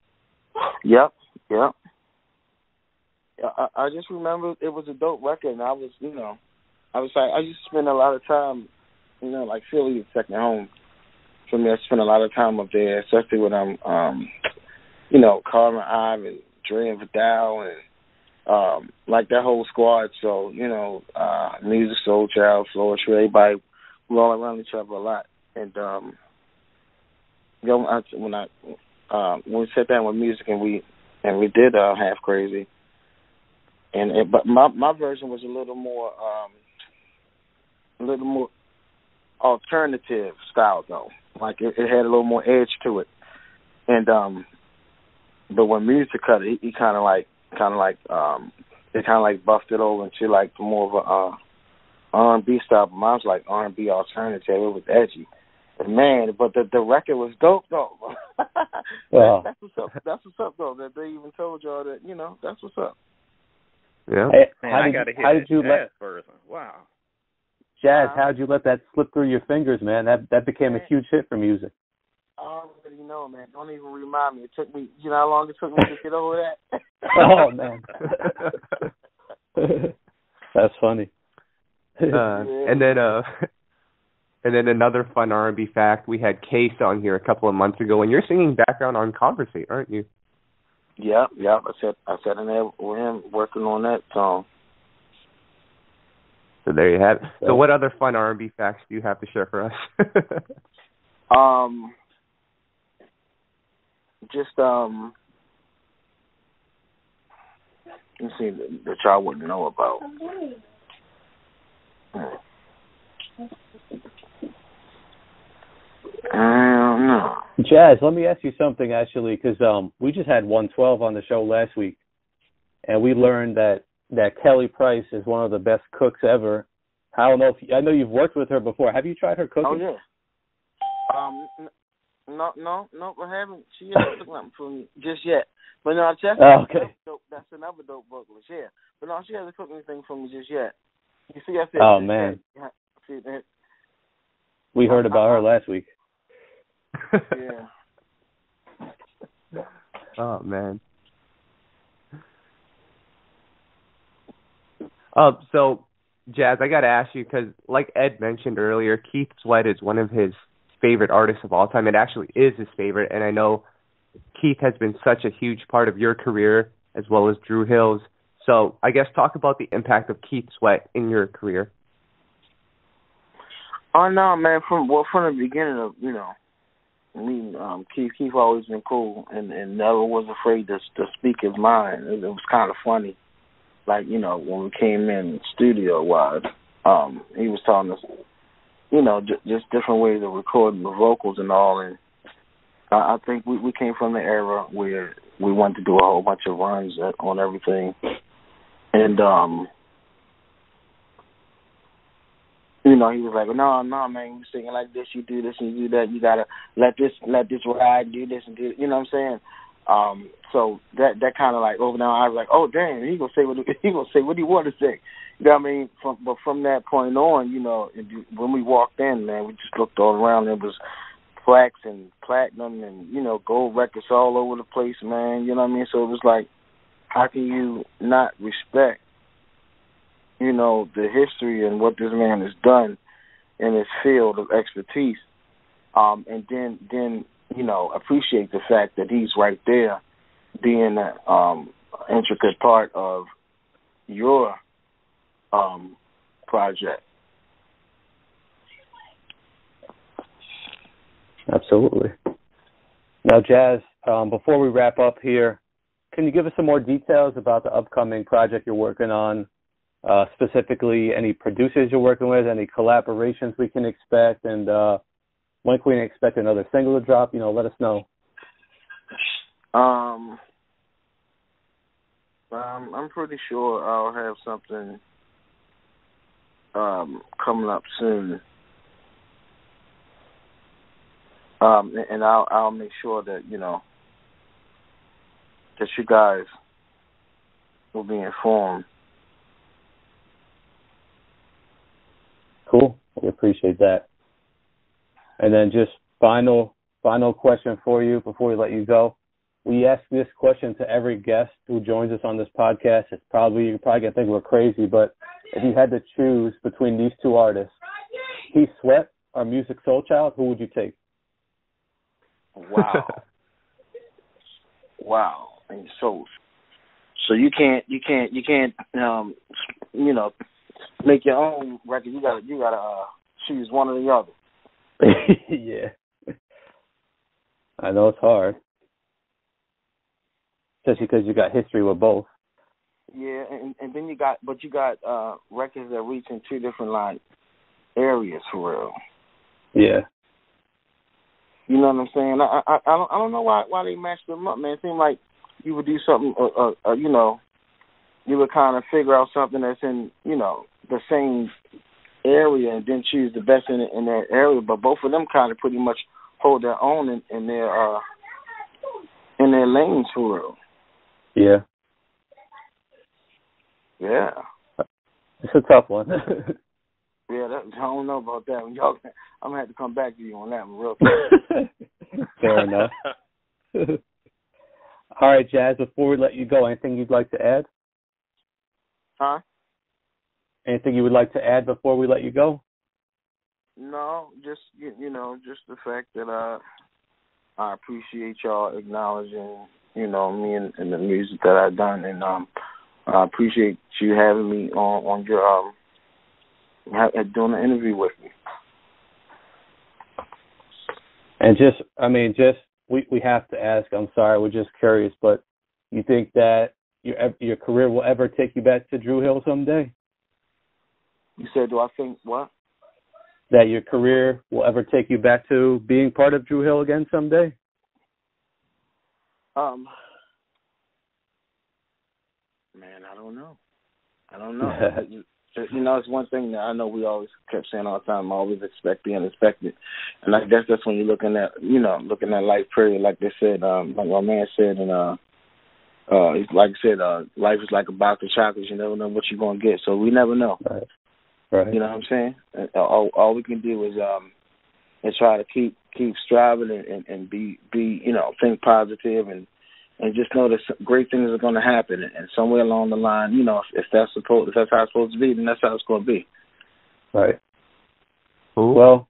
Yep. I just remember it was a dope record, and I was like, I used to spend a lot of time, you know, like Philly is second home for me. I spend a lot of time up there, especially when I'm, you know, Carvin, Ivan, Dre and Vidal, and like that whole squad. So, you know, Musiq Soulchild, Flores, everybody, we're all around each other a lot. And you know, when we sat down with music and we did Halfcrazy. But my version was a little more alternative style though. Like it had a little more edge to it. And but when music cut it, he kind of like buffed it over into like more of a R&B style. But mine was like R&B alternative. It was edgy. But man, the record was dope though. Wow. That's what's up. That's what's up though. That they even told y'all that, you know, that's what's up. Yeah. Man, I gotta hear that Jazz version. Wow. Jazz, how'd you let that slip through your fingers, man? That became a huge hit for music. I already know, man. Don't even remind me. It took me, you know how long it took me to get over that? Oh, man. That's funny. And then another fun R&B fact, we had Case on here a couple of months ago, and you're singing background on Conversate, aren't you? Yep. I sat in there with him working on that song. So there you have it. So what other fun R&B facts do you have to share for us? Let's see, that y'all wouldn't know about. I don't know. Jazz, let me ask you something, actually, because we just had 112 on the show last week, and we learned that Kelly Price is one of the best cooks ever. I don't know if I know you've worked with her before. Have you tried her cooking? Oh, yeah. No, I haven't. She hasn't cooked nothing for me just yet. But no, okay. That's another dope vocalist, yeah. But no, she hasn't cooked anything for me just yet. You see, I said. Oh, man. See, that, we heard about her last week. Yeah. Oh, man. So, Jazz, I got to ask you, because like Ed mentioned earlier, Keith Sweat is one of his favorite artists of all time. It actually is his favorite, and I know Keith has been such a huge part of your career as well as Dru Hill's. So I guess talk about the impact of Keith Sweat in your career. Oh, no, man. From the beginning of, Keith always been cool and never was afraid to speak his mind. It was kind of funny. Like, when we came in studio-wise, he was telling us, just different ways of recording the vocals and all. And I think we came from the era where we wanted to do a whole bunch of runs on everything. And, he was like, no, man, you singing like this, you do this and you do that. You got to let this ride, do this and do it. You know what I'm saying? So that kind of like over now, I was like, oh damn, he gonna say what he want to say. You know what I mean? But from that point on, when we walked in, man, we just looked all around. There was plaques and platinum and gold records all over the place, man. You know what I mean? So it was like, how can you not respect, the history and what this man has done in his field of expertise, and then appreciate the fact that he's right there being an intricate part of your project. Absolutely. Now, Jazz, before we wrap up here, can you give us some more details about the upcoming project you're working on? Specifically, any producers you're working with, any collaborations we can expect, and when can we expect another single to drop? Let us know. I'm pretty sure I'll have something coming up soon, and I'll make sure that that you guys will be informed. Cool. We appreciate that. And then just final question for you before we let you go. We ask this question to every guest who joins us on this podcast. You're probably gonna think we're crazy, but if you had to choose between these two artists, Keith Sweat or Musiq Soulchild, who would you take? Wow. Wow. And so you can't make your own record. You gotta choose one or the other. Yeah, I know it's hard, especially because you got history with both. Yeah, and then you got records that reach in two different areas for real. Yeah. You know what I'm saying? I don't know why they matched them up, man. It seemed like you would do something, you would kind of figure out something that's in, the same area and then choose the best in that area. But both of them kind of pretty much hold their own in their lanes for real. Yeah. Yeah. It's a tough one. Yeah, I don't know about that one. Y'all, I'm going to have to come back to you on that one real quick. Fair enough. All right, Jazz, before we let you go, anything you'd like to add? Huh? Anything you would like to add before we let you go? No, just, just the fact that I appreciate y'all acknowledging, me and the music that I've done. And I appreciate you having me on your doing an interview with me. And we have to ask. I'm sorry, we're just curious, but you think that your career will ever take you back to Dru Hill someday? You said, do I think what? That your career will ever take you back to being part of Dru Hill again someday? Man, I don't know. It's one thing that I know we always kept saying all the time, always expect the unexpected. And I guess that's when you're looking at life period, like they said, like my man said, and like I said, life is like a box of chocolates. You never know what you're going to get, so we never know. Right. You know what I'm saying? All we can do is try to keep striving and be think positive and just know that great things are going to happen. And somewhere along the line, if that's how it's supposed to be, then that's how it's going to be. Right. Cool. Well,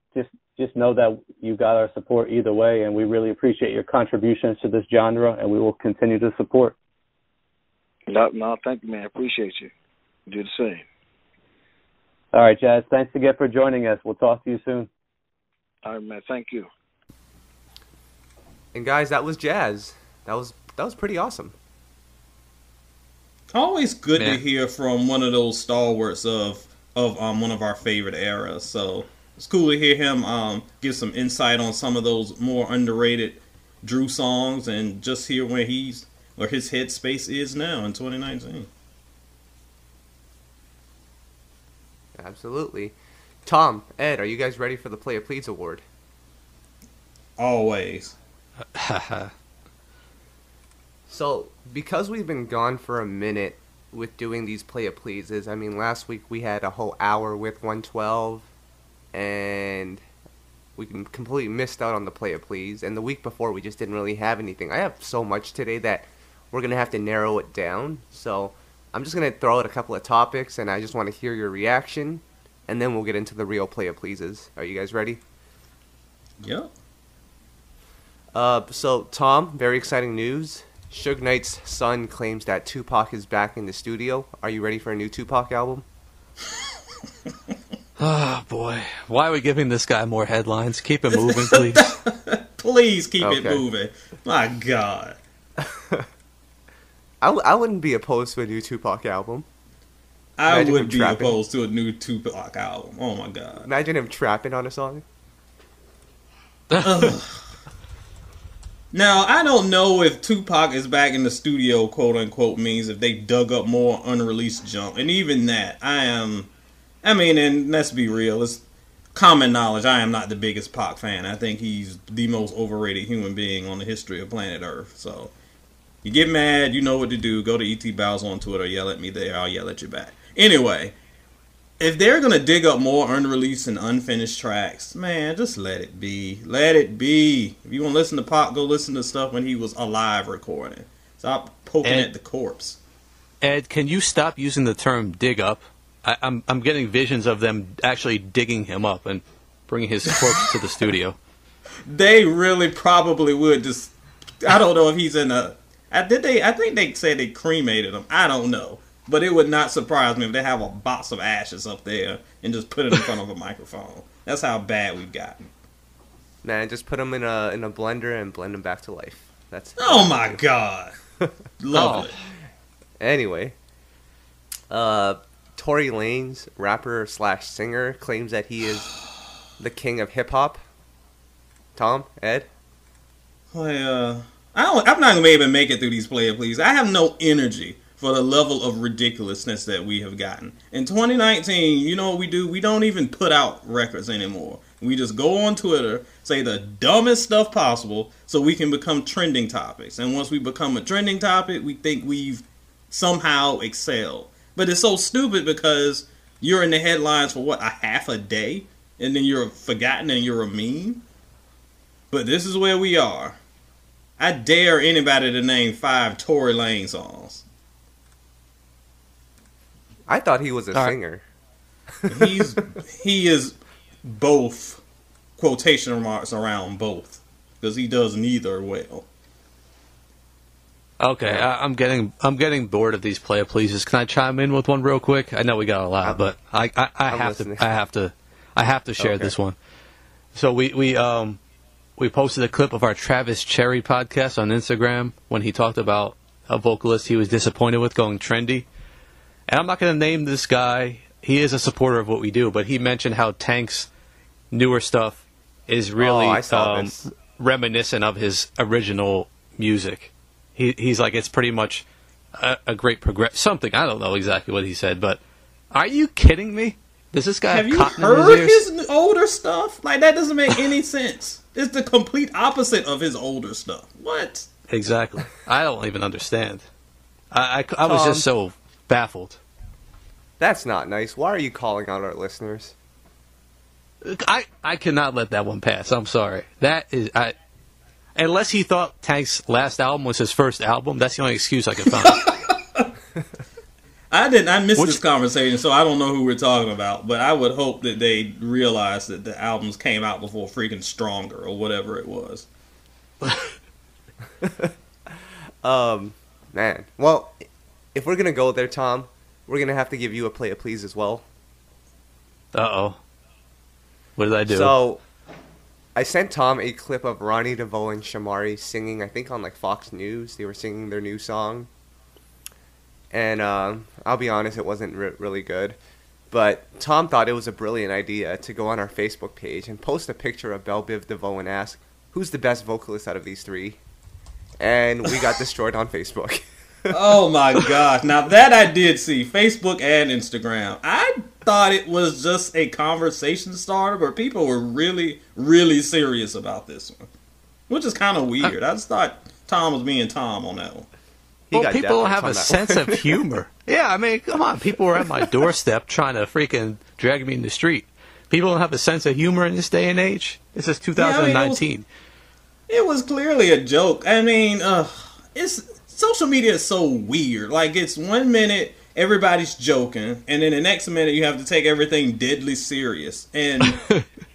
just know that you got our support either way, and we really appreciate your contributions to this genre, and we will continue to support. No, thank you, man. I appreciate you. Do the same. All right, Jazz. Thanks again for joining us. We'll talk to you soon. All right, man. Thank you. And guys, that was Jazz. That was pretty awesome. Always good to hear from one of those stalwarts of one of our favorite eras. So it's cool to hear him give some insight on some of those more underrated Dru songs and just hear where his headspace is now in 2019. Absolutely. Tom, Ed, are you guys ready for the Playa Please Award? Always. So, because we've been gone for a minute with doing these Playa Pleases, last week we had a whole hour with 112, and we completely missed out on the Playa Please, and the week before we just didn't really have anything. I have so much today that we're going to have to narrow it down, so I'm just going to throw out a couple of topics, and I just want to hear your reaction, and then we'll get into the real Playa Pleases. Are you guys ready? Yep. So, Tom, very exciting news. Suge Knight's son claims that Tupac is back in the studio. Are you ready for a new Tupac album? Oh, boy. Why are we giving this guy more headlines? Keep it moving, please. Please keep it moving. My God. I wouldn't be opposed to a new Tupac album. I would be opposed to a new Tupac album. Oh, my God. Imagine him trapping on a song. Now, I don't know if Tupac is back in the studio, quote unquote, means if they dug up more unreleased junk. And even that, and let's be real, it's common knowledge, I am not the biggest Pac fan. I think he's the most overrated human being on the history of planet Earth. So, you get mad, you know what to do. Go to E.T. Bowser on Twitter, yell at me there, I'll yell at you back. Anyway, if they're going to dig up more unreleased and unfinished tracks, man, just let it be. Let it be. If you want to listen to Pac, go listen to stuff when he was alive recording. Stop poking at the corpse. Ed, can you stop using the term dig up? I'm getting visions of them actually digging him up and bringing his corpse to the studio. They really probably would. Just, I don't know if he's in a... I think they said they cremated him. I don't know. But it would not surprise me if they have a box of ashes up there and just put it in front of a microphone. That's how bad we've gotten. Man, just put them in a blender and blend them back to life. Oh my God. Love it. Anyway, Tory Lanez, rapper / singer, claims that he is the king of hip hop. Tom, Ed? I'm not gonna be able to make it through these Playa Please. I have no energy for the level of ridiculousness that we have gotten. In 2019, you know what we do? We don't even put out records anymore. We just go on Twitter, say the dumbest stuff possible so we can become trending topics. And once we become a trending topic, we think we've somehow excelled. But it's so stupid because you're in the headlines for, a half a day? And then you're forgotten and you're a meme? But this is where we are. I dare anybody to name 5 Tory Lanez songs. I thought he was a singer. He is both, quotation marks around both, because he does neither well. Okay, I'm getting bored of these player pleases. Can I chime in with one real quick? I know we got a lot, but I have to share this one. So we posted a clip of our Travis Cherry podcast on Instagram when he talked about a vocalist he was disappointed with going trendy. And I'm not going to name this guy. He is a supporter of what we do, but he mentioned how Tank's newer stuff is really reminiscent of his original music. He's like, it's pretty much a great something. I don't know exactly what he said, but are you kidding me? Does this guy have you cotton heard in his ears? his older stuff? Like, that doesn't make any sense. It's the complete opposite of his older stuff. What? Exactly. I don't even understand. I was just so baffled. That's not nice. Why are you calling out our listeners? I cannot let that one pass. I'm sorry. That is unless he thought Tank's last album was his first album, that's the only excuse I can find. I missed this conversation, so I don't know who we're talking about, but I would hope that they realize that the albums came out before freaking Stronger or whatever it was. Man. Well, if we're going to go there, Tom, we're going to have to give you a play of please as well. Uh-oh. What did I do? So, I sent Tom a clip of Ronnie DeVoe and Shamari singing, I think on like Fox News. They were singing their new song. And I'll be honest, it wasn't really good. But Tom thought it was a brilliant idea to go on our Facebook page and post a picture of Belle Biv DeVoe and ask, who's the best vocalist out of these three? And we got destroyed on Facebook. Oh my gosh. Now that I did see, Facebook and Instagram. I thought it was just a conversation starter, but people were really, really serious about this one. Which is kind of weird. I just thought Tom was being Tom on that one. Well, people don't have a sense of humor. Yeah, I mean, come on. People were at my doorstep trying to freaking drag me in the street. People don't have a sense of humor in this day and age. This is 2019. It was clearly a joke. I mean, social media is so weird. Like, it's 1 minute everybody's joking, and then the next minute you have to take everything deadly serious. And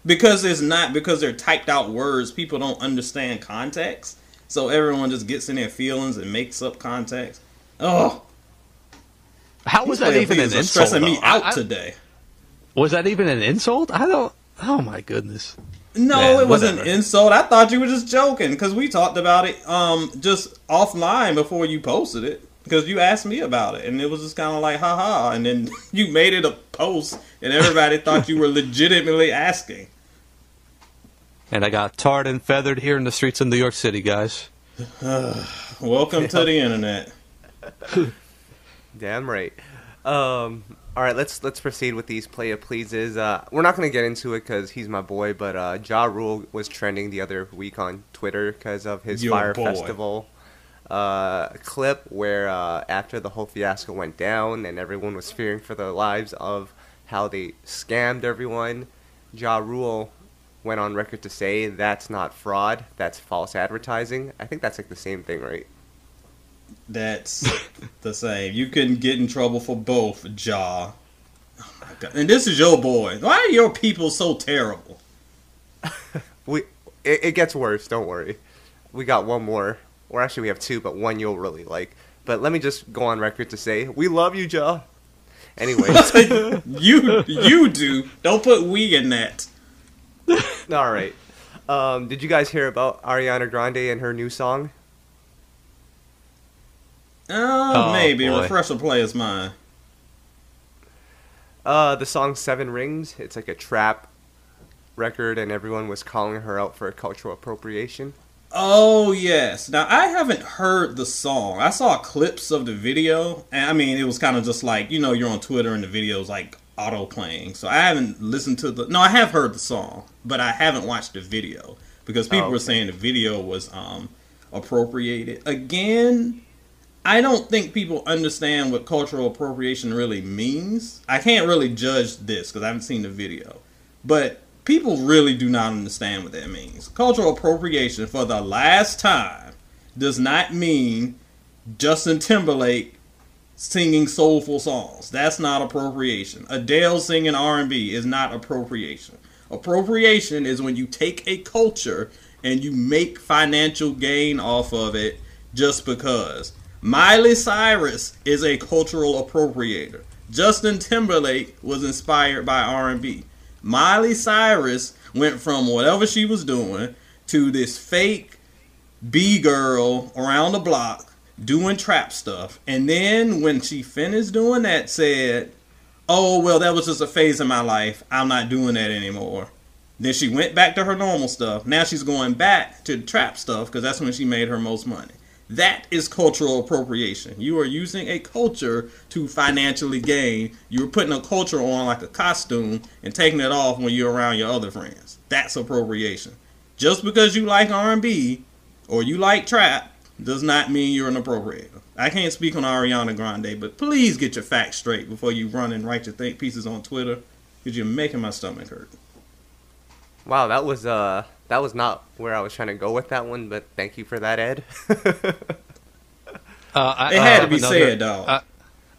because they're typed out words, people don't understand context. So everyone just gets in their feelings and makes up context. Oh, how was that even an insult? Stressing me out today. Was that even an insult? I don't. Oh my goodness. No, man, it wasn't an insult. I thought you were just joking because we talked about it just offline before you posted it because you asked me about it and it was just kind of like haha, and then you made it a post and everybody thought you were legitimately asking. And I got tarred and feathered here in the streets of New York City, guys. Welcome to the internet. Damn right. All right, let's proceed with these play of pleases. We're not going to get into it because he's my boy, but Ja Rule was trending the other week on Twitter because of his Fire Festival clip where after the whole fiasco went down and everyone was fearing for their lives of how they scammed everyone, Ja Rule went on record to say that's not fraud, that's false advertising. I think that's like the same thing, right? That's the same. You can get in trouble for both, Ja. Oh my God. And this is your boy. Why are your people so terrible? It gets worse, don't worry. We got one more. Or actually we have two, but one you'll really like. But let me just go on record to say, we love you, Ja. Anyways. You do. Don't put we in that. All right. Did you guys hear about Ariana Grande and her new song? Maybe. Boy. Refresh the player's mind. The song 7 Rings. It's like a trap record, and everyone was calling her out for cultural appropriation. Oh, yes. Now, I haven't heard the song. I saw clips of the video, and I mean, it was kind of just like, you're on Twitter and the video's like auto-playing. So I haven't listened to No, I have heard the song, but I haven't watched the video because people were saying the video was appropriated. Again, I don't think people understand what cultural appropriation really means. I can't really judge this because I haven't seen the video. But people really do not understand what that means. Cultural appropriation, for the last time, does not mean Justin Timberlake singing soulful songs. That's not appropriation. Adele singing R&B is not appropriation. Appropriation is when you take a culture and you make financial gain off of it just because. Miley Cyrus is a cultural appropriator. Justin Timberlake was inspired by R&B. Miley Cyrus went from whatever she was doing to this fake B-girl around the block doing trap stuff. And then when she finished doing that, said, oh, well, that was just a phase in my life. I'm not doing that anymore. Then she went back to her normal stuff. Now she's going back to trap stuff because that's when she made her most money. That is cultural appropriation. You are using a culture to financially gain. You're putting a culture on like a costume and taking it off when you're around your other friends. That's appropriation. Just because you like R&B or you like trap does not mean you're an appropriator. I can't speak on Ariana Grande, but please get your facts straight before you run and write your think pieces on Twitter, because you're making my stomach hurt. Wow, that was not where I was trying to go with that one, but thank you for that, Ed. It had to be said, dog.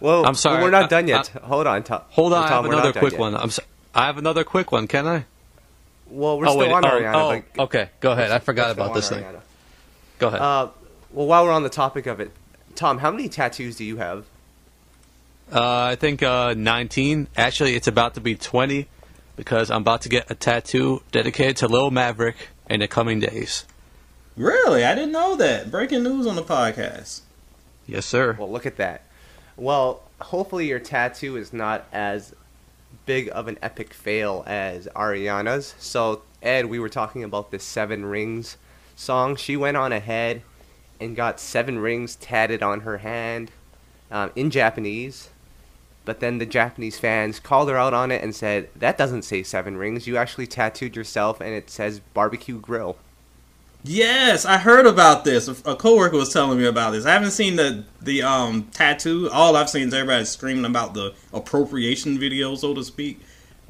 Well, I'm sorry. We're not done yet. Hold on, hold on. I have another quick one. I have another quick one. Can I? Well, we're still on Ariana. Okay. Go ahead. I forgot about this thing. Go ahead. Well, while we're on the topic of it, Tom, how many tattoos do you have? I think 19. Actually, it's about to be 20. Because I'm about to get a tattoo dedicated to Lil Maverick in the coming days. Really? I didn't know that. Breaking news on the podcast. Yes, sir. Well, look at that. Well, hopefully your tattoo is not as big of an epic fail as Ariana's. So, Ed, we were talking about this 7 Rings song. She went on ahead and got 7 rings tatted on her hand in Japanese. But then the Japanese fans called her out on it and said, that doesn't say 7 rings. You actually tattooed yourself, and it says barbecue grill. Yes, I heard about this. A coworker was telling me about this. I haven't seen the tattoo. All I've seen is everybody screaming about the appropriation video, so to speak.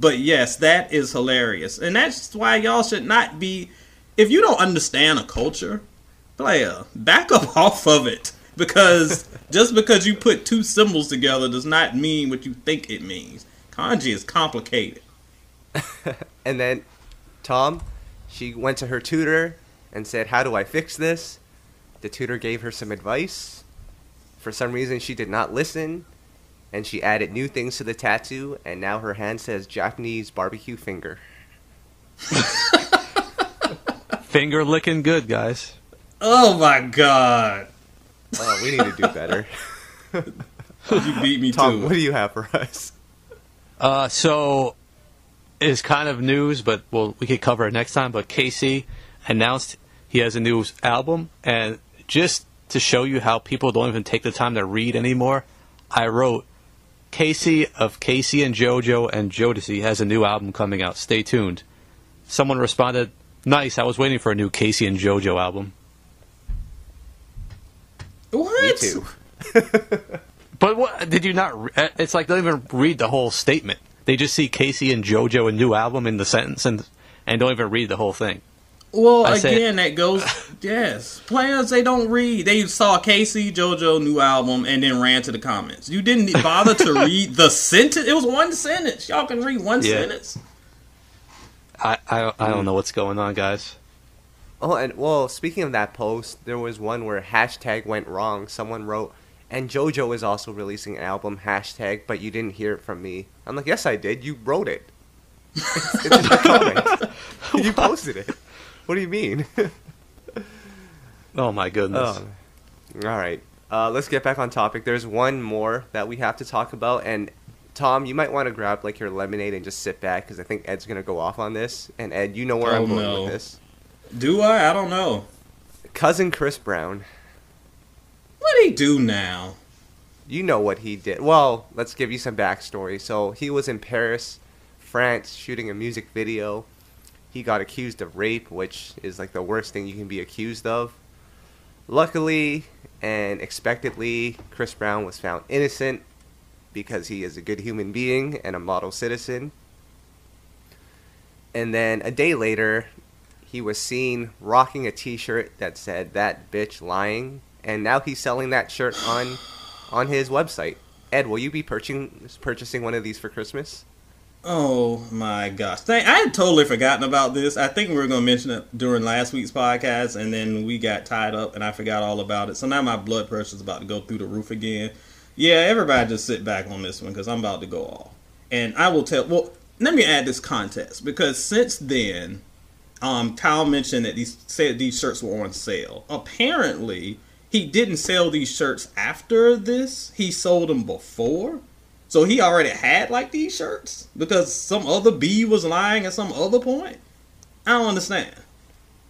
But yes, that is hilarious. And that's why y'all should not be... If you don't understand a culture, Playa, back up off of it. Because just because you put 2 symbols together does not mean what you think it means. Kanji is complicated. And then, Tom, she went to her tutor and said, how do I fix this? The tutor gave her some advice. For some reason, she did not listen. And she added new things to the tattoo. And now her hand says Japanese barbecue finger. Finger licking good, guys. Oh, my God. Oh, we need to do better. You beat me, Tom, too. what do you have for us? So, it's kind of news, but we could cover it next time. But Casey announced he has a new album. And just to show you how people don't even take the time to read anymore, I wrote, Casey of Casey and JoJo and Jodeci has a new album coming out. Stay tuned. Someone responded, nice, I was waiting for a new Casey and JoJo album. What? Me too. But what did you not? It's like they don't even read the whole statement. They just see Casey and JoJo a new album in the sentence and don't even read the whole thing. Well, that goes. Yes, players, they don't read. They saw Casey, JoJo new album and then ran to the comments. You didn't bother to read the sentence. It was one sentence. Y'all can read one sentence. I don't know what's going on, guys. Oh, and speaking of that post, there was one where hashtag went wrong. Someone wrote, and JoJo is also releasing an album, hashtag, but you didn't hear it from me. I'm like, yes, I did. You wrote it. It's in the comments. You posted it. What do you mean? Oh, my goodness. All right. Let's get back on topic. There's one more that we have to talk about, and Tom, you might want to grab like your lemonade and just sit back, because I think Ed's going to go off on this. And Ed, you know where I'm going with this. Do I? I don't know. Cousin Chris Brown. What'd he do now? You know what he did. Well, let's give you some backstory. So he was in Paris, France, shooting a music video. He got accused of rape, which is like the worst thing you can be accused of. Luckily and expectedly, Chris Brown was found innocent because he is a good human being and a model citizen. And then a day later, he was seen rocking a t-shirt that said, "That bitch lying," and now he's selling that shirt on his website. Ed, will you be purchasing one of these for Christmas? Oh my gosh. I had totally forgotten about this. I think we were going to mention it during last week's podcast, and then we got tied up and I forgot all about it. So now my blood pressure is about to go through the roof again. Yeah, everybody just sit back on this one because I'm about to go off. And I will tell, well, let me add this context, because since then, Kyle mentioned that these shirts were on sale. Apparently, he didn't sell these shirts after this. He sold them before. So he already had like these shirts because some other B was lying at some other point. I don't understand.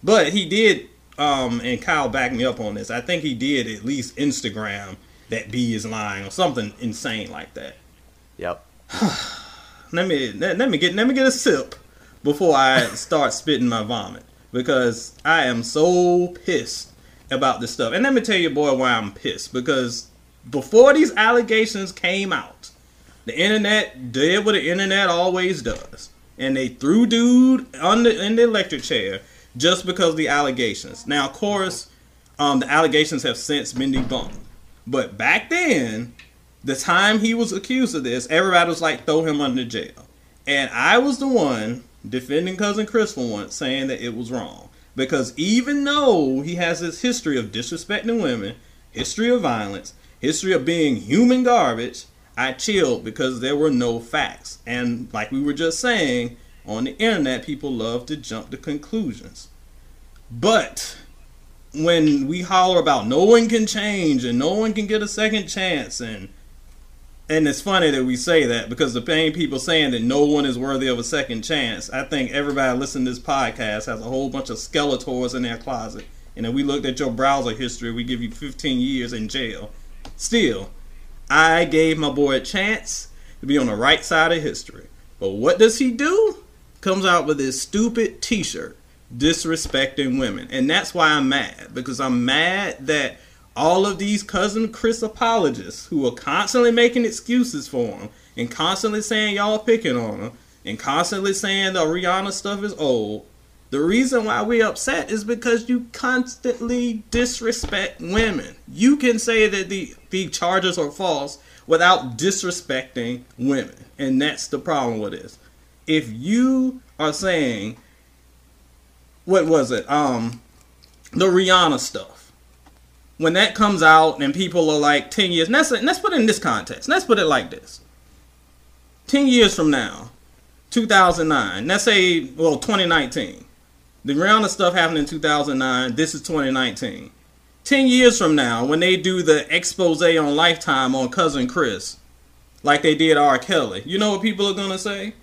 But he did, and Kyle backed me up on this. I think he did at least Instagram that B is lying or something insane like that. Yep. Let me get a sip before I start spitting my vomit, because I am so pissed about this stuff. And let me tell you, boy, why I'm pissed. Because before these allegations came out, the internet did what the internet always does, and they threw dude in the electric chair just because of the allegations. Now, of course, the allegations have since been debunked, but back then, the time he was accused of this, everybody was like, throw him under jail. And I was the one defending Cousin Chris for once, saying that it was wrong, because even though he has this history of disrespecting women, history of violence, history of being human garbage, I chilled because there were no facts. And like we were just saying, on the internet, people love to jump to conclusions. But when we holler about no one can change and no one can get a second chance, and it's funny that we say that, because the same people saying that no one is worthy of a second chance, I think everybody listening to this podcast has a whole bunch of Skeletors in their closet. And if we looked at your browser history, we give you 15 years in jail. Still, I gave my boy a chance to be on the right side of history. But what does he do? Comes out with this stupid t-shirt disrespecting women. And that's why I'm mad. Because I'm mad that all of these Cousin Chris apologists who are constantly making excuses for him and constantly saying y'all picking on him and constantly saying the Rihanna stuff is old, the reason why we're upset is because you constantly disrespect women. You can say that the charges are false without disrespecting women. And that's the problem with this. If you are saying, what was it? The Rihanna stuff. When that comes out and people are like 10 years, let's put it in this context. Let's put it like this. 10 years from now, 2009, let's say, 2019. The Rihanna stuff happened in 2009. This is 2019. 10 years from now, when they do the expose on Lifetime on Cousin Chris, like they did R. Kelly, you know what people are going to say?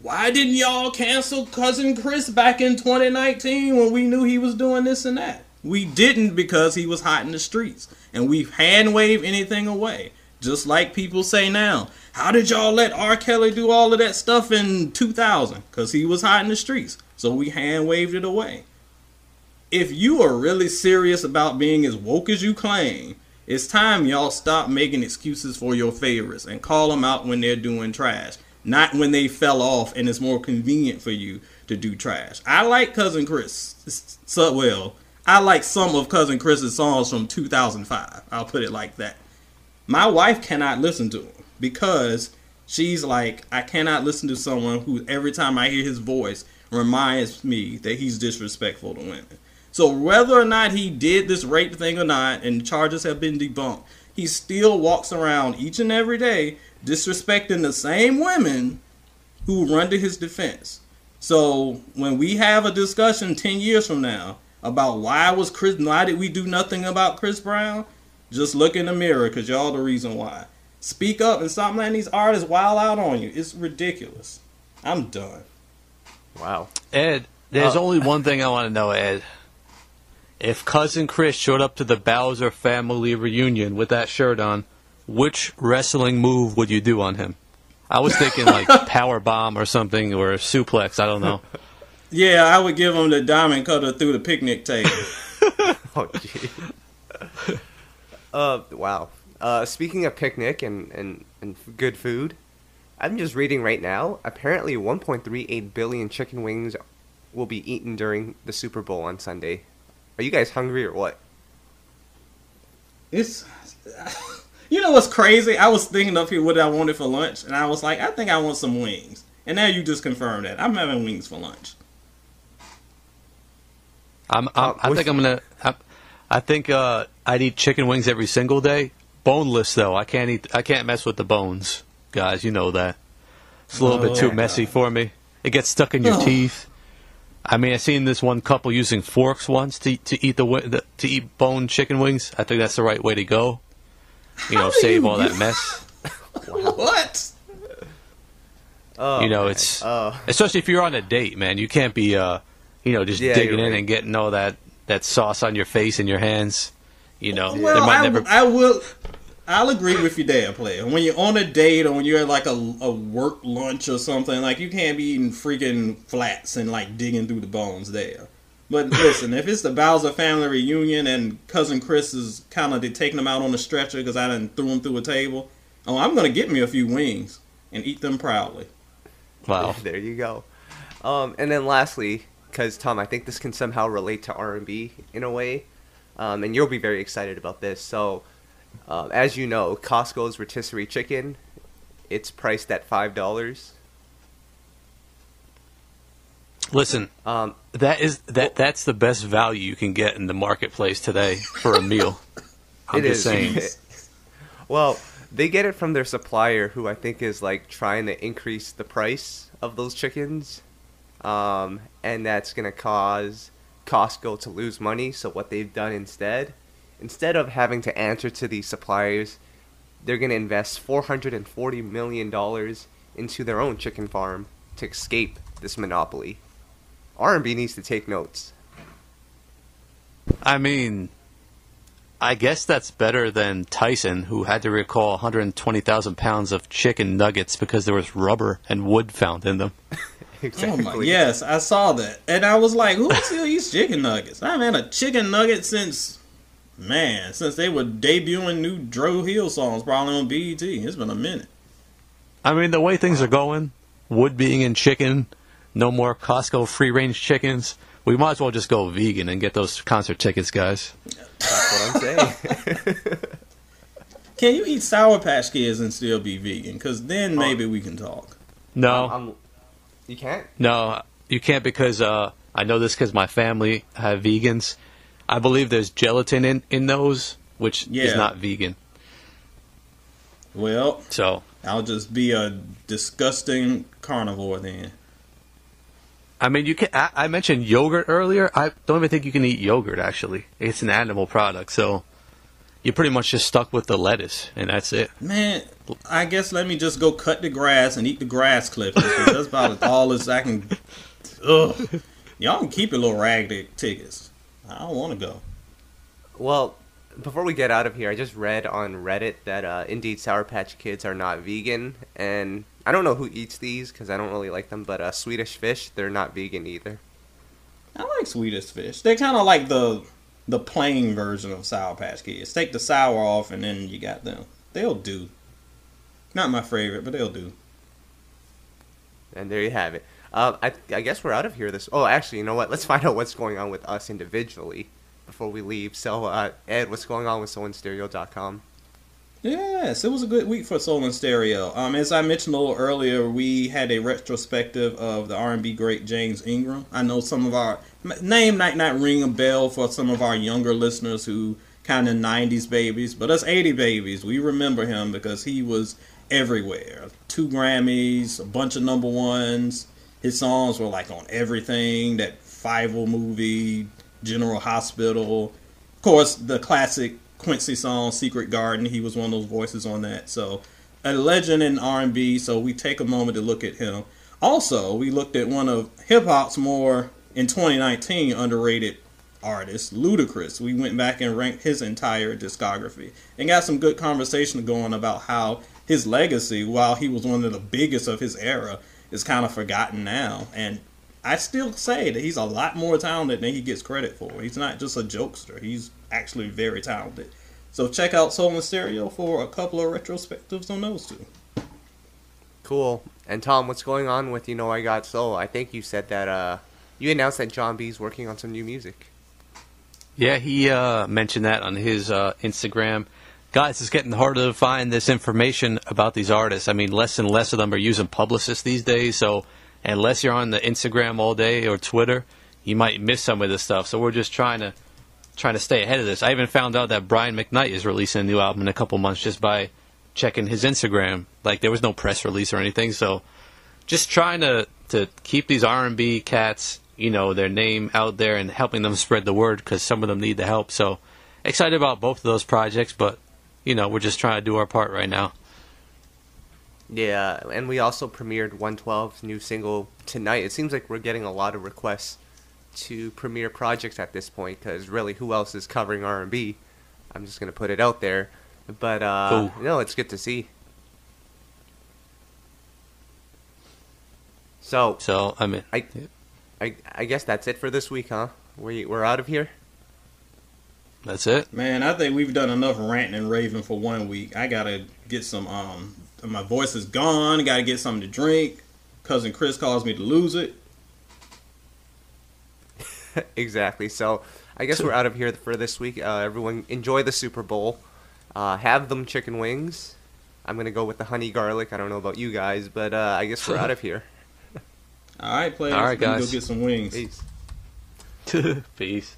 Why didn't y'all cancel Cousin Chris back in 2019 when we knew he was doing this and that? We didn't, because he was hot in the streets. And we hand wave anything away. Just like people say now. How did y'all let R. Kelly do all of that stuff in 2000? Because he was hot in the streets. So we hand waved it away. If you are really serious about being as woke as you claim, it's time y'all stop making excuses for your favorites and call them out when they're doing trash. Not when they fell off and it's more convenient for you to do trash. I like Cousin Chris. I like some of Cousin Chris's songs from 2005. I'll put it like that. My wife cannot listen to him because she's like, I cannot listen to someone who every time I hear his voice reminds me that he's disrespectful to women. So whether or not he did this rape thing or not, and the charges have been debunked, he still walks around each and every day disrespecting the same women who run to his defense. So when we have a discussion 10 years from now about why did we do nothing about Chris Brown, just look in the mirror, because y'all the reason why. Speak up and stop letting these artists wild out on you. It's ridiculous. I'm done. Wow. Ed, there's only one thing I want to know, Ed. If Cousin Chris showed up to the Bowser family reunion with that shirt on, which wrestling move would you do on him? I was thinking like power bomb or something, or a suplex. I don't know. Yeah, I would give him the diamond cutter through the picnic table. Oh, gee. Wow. Speaking of picnic and good food, I'm just reading right now. Apparently, 1.38 billion chicken wings will be eaten during the Super Bowl on Sunday. Are you guys hungry or what? It's, you know what's crazy? I was thinking up here what I wanted for lunch, and I was like, I think I want some wings. And now you just confirmed that. I'm having wings for lunch. I think I'd eat chicken wings every single day. Boneless though. I can't mess with the bones, guys. You know that. It's a little bit too messy for me. It gets stuck in your teeth. I mean, I seen this one couple using forks once to eat bone chicken wings. I think that's the right way to go. Save all that mess. What? It's especially if you're on a date, man. You can't be just digging in and getting all that sauce on your face and your hands. I'll agree with you there, player. When you're on a date or when you're at like a work lunch or something, like you can't be eating freaking flats and like digging through the bones there. But listen, if it's the Bowser family reunion and cousin Chris is kind of taking them out on the stretcher because I done threw them through a table, I'm gonna get me a few wings and eat them proudly. Wow, there you go. And then lastly, because Tom, I think this can somehow relate to R&B in a way, and you'll be very excited about this. So. As you know, Costco's rotisserie chicken, it's priced at $5. Listen, that's the best value you can get in the marketplace today for a meal. I'm just saying. Well, they get it from their supplier, who I think is like trying to increase the price of those chickens, and that's gonna cause Costco to lose money. So what they've done instead of having to answer to these suppliers, they're going to invest $440 million into their own chicken farm to escape this monopoly. R&B needs to take notes. I mean, I guess that's better than Tyson, who had to recall 120,000 pounds of chicken nuggets because there was rubber and wood found in them. Exactly. Yes, I saw that. And I was like, who still eats chicken nuggets? I haven't had a chicken nugget since they were debuting new Dru Hill songs, probably on BET. It's been a minute. I mean, the way things are going, wood being in chicken, no more Costco free-range chickens, we might as well just go vegan and get those concert tickets, guys. That's what I'm saying. Can you eat Sour Patch Kids and still be vegan? Because then maybe we can talk. No. You can't? No, you can't because I know this because my family have vegans. I believe there's gelatin in those, which is not vegan. Well, so I'll just be a disgusting carnivore then. I mean, you can. I mentioned yogurt earlier. I don't even think you can eat yogurt. Actually, it's an animal product, so you're pretty much just stuck with the lettuce, and that's it. Man, I guess let me just go cut the grass and eat the grass clippings. That's about all as I can. Ugh. Y'all can keep your little raggedy tickets. I don't want to go. Well, before we get out of here, I just read on Reddit that indeed Sour Patch Kids are not vegan, and I don't know who eats these because I don't really like them, but Swedish Fish, they're not vegan either. I like Swedish Fish. They're kind of like the plain version of Sour Patch Kids. Take the sour off and then you got them. They'll do. Not my favorite, but they'll do. And there you have it. I guess we're out of here. Oh, actually, you know what? Let's find out what's going on with us individually before we leave. So, Ed, what's going on with SoulandStereo.com? Yes, it was a good week for Soul and Stereo. As I mentioned a little earlier, we had a retrospective of the R&B great James Ingram. I know some of our name might not ring a bell for some of our younger listeners who kind of 90s babies, but us 80 babies, we remember him because he was everywhere. 2 Grammys, a bunch of number ones. His songs were like on everything, that Fievel movie, General Hospital. Of course, the classic Quincy song, Secret Garden. He was one of those voices on that. So, a legend in R&B, so we take a moment to look at him. Also, we looked at one of hip-hop's more, in 2019, underrated artists, Ludacris. We went back and ranked his entire discography and got some good conversation going about how his legacy, while he was one of the biggest of his era, is kind of forgotten now. And I still say that he's a lot more talented than he gets credit for. He's not just a jokester. He's actually very talented. So check out Soul and Stereo for a couple of retrospectives on those two. Cool. And Tom, what's going on with You Know I Got Soul? I think you said that you announced that John B's working on some new music. Yeah, he mentioned that on his Instagram. guys, it's getting harder to find this information about these artists. I mean, less and less of them are using publicists these days. So unless you're on the Instagram all day or Twitter, you might miss some of this stuff. So we're just trying to stay ahead of this. I even found out that Brian McKnight is releasing a new album in a couple months just by checking his Instagram. Like, there was no press release or anything. So just trying to keep these R&B cats, you know, their name out there and helping them spread the word, because some of them need the help. So excited about both of those projects, but, you know, we're just trying to do our part right now. Yeah, and we also premiered 112's new single tonight. It seems like we're getting a lot of requests to premiere projects at this point, because really, who else is covering R&B? I'm just going to put it out there. But, no, it's good to see. So I mean, I guess that's it for this week, huh? We're out of here? That's it? Man, I think we've done enough ranting and raving for 1 week. I got to get some, my voice is gone. Got to get something to drink. Cousin Chris calls me to lose it. Exactly. So I guess we're out of here for this week. Everyone enjoy the Super Bowl. Have them chicken wings. I'm going to go with the honey garlic. I don't know about you guys, but I guess we're out of here. All right, players. All right, guys. Go get some wings. Peace. Peace.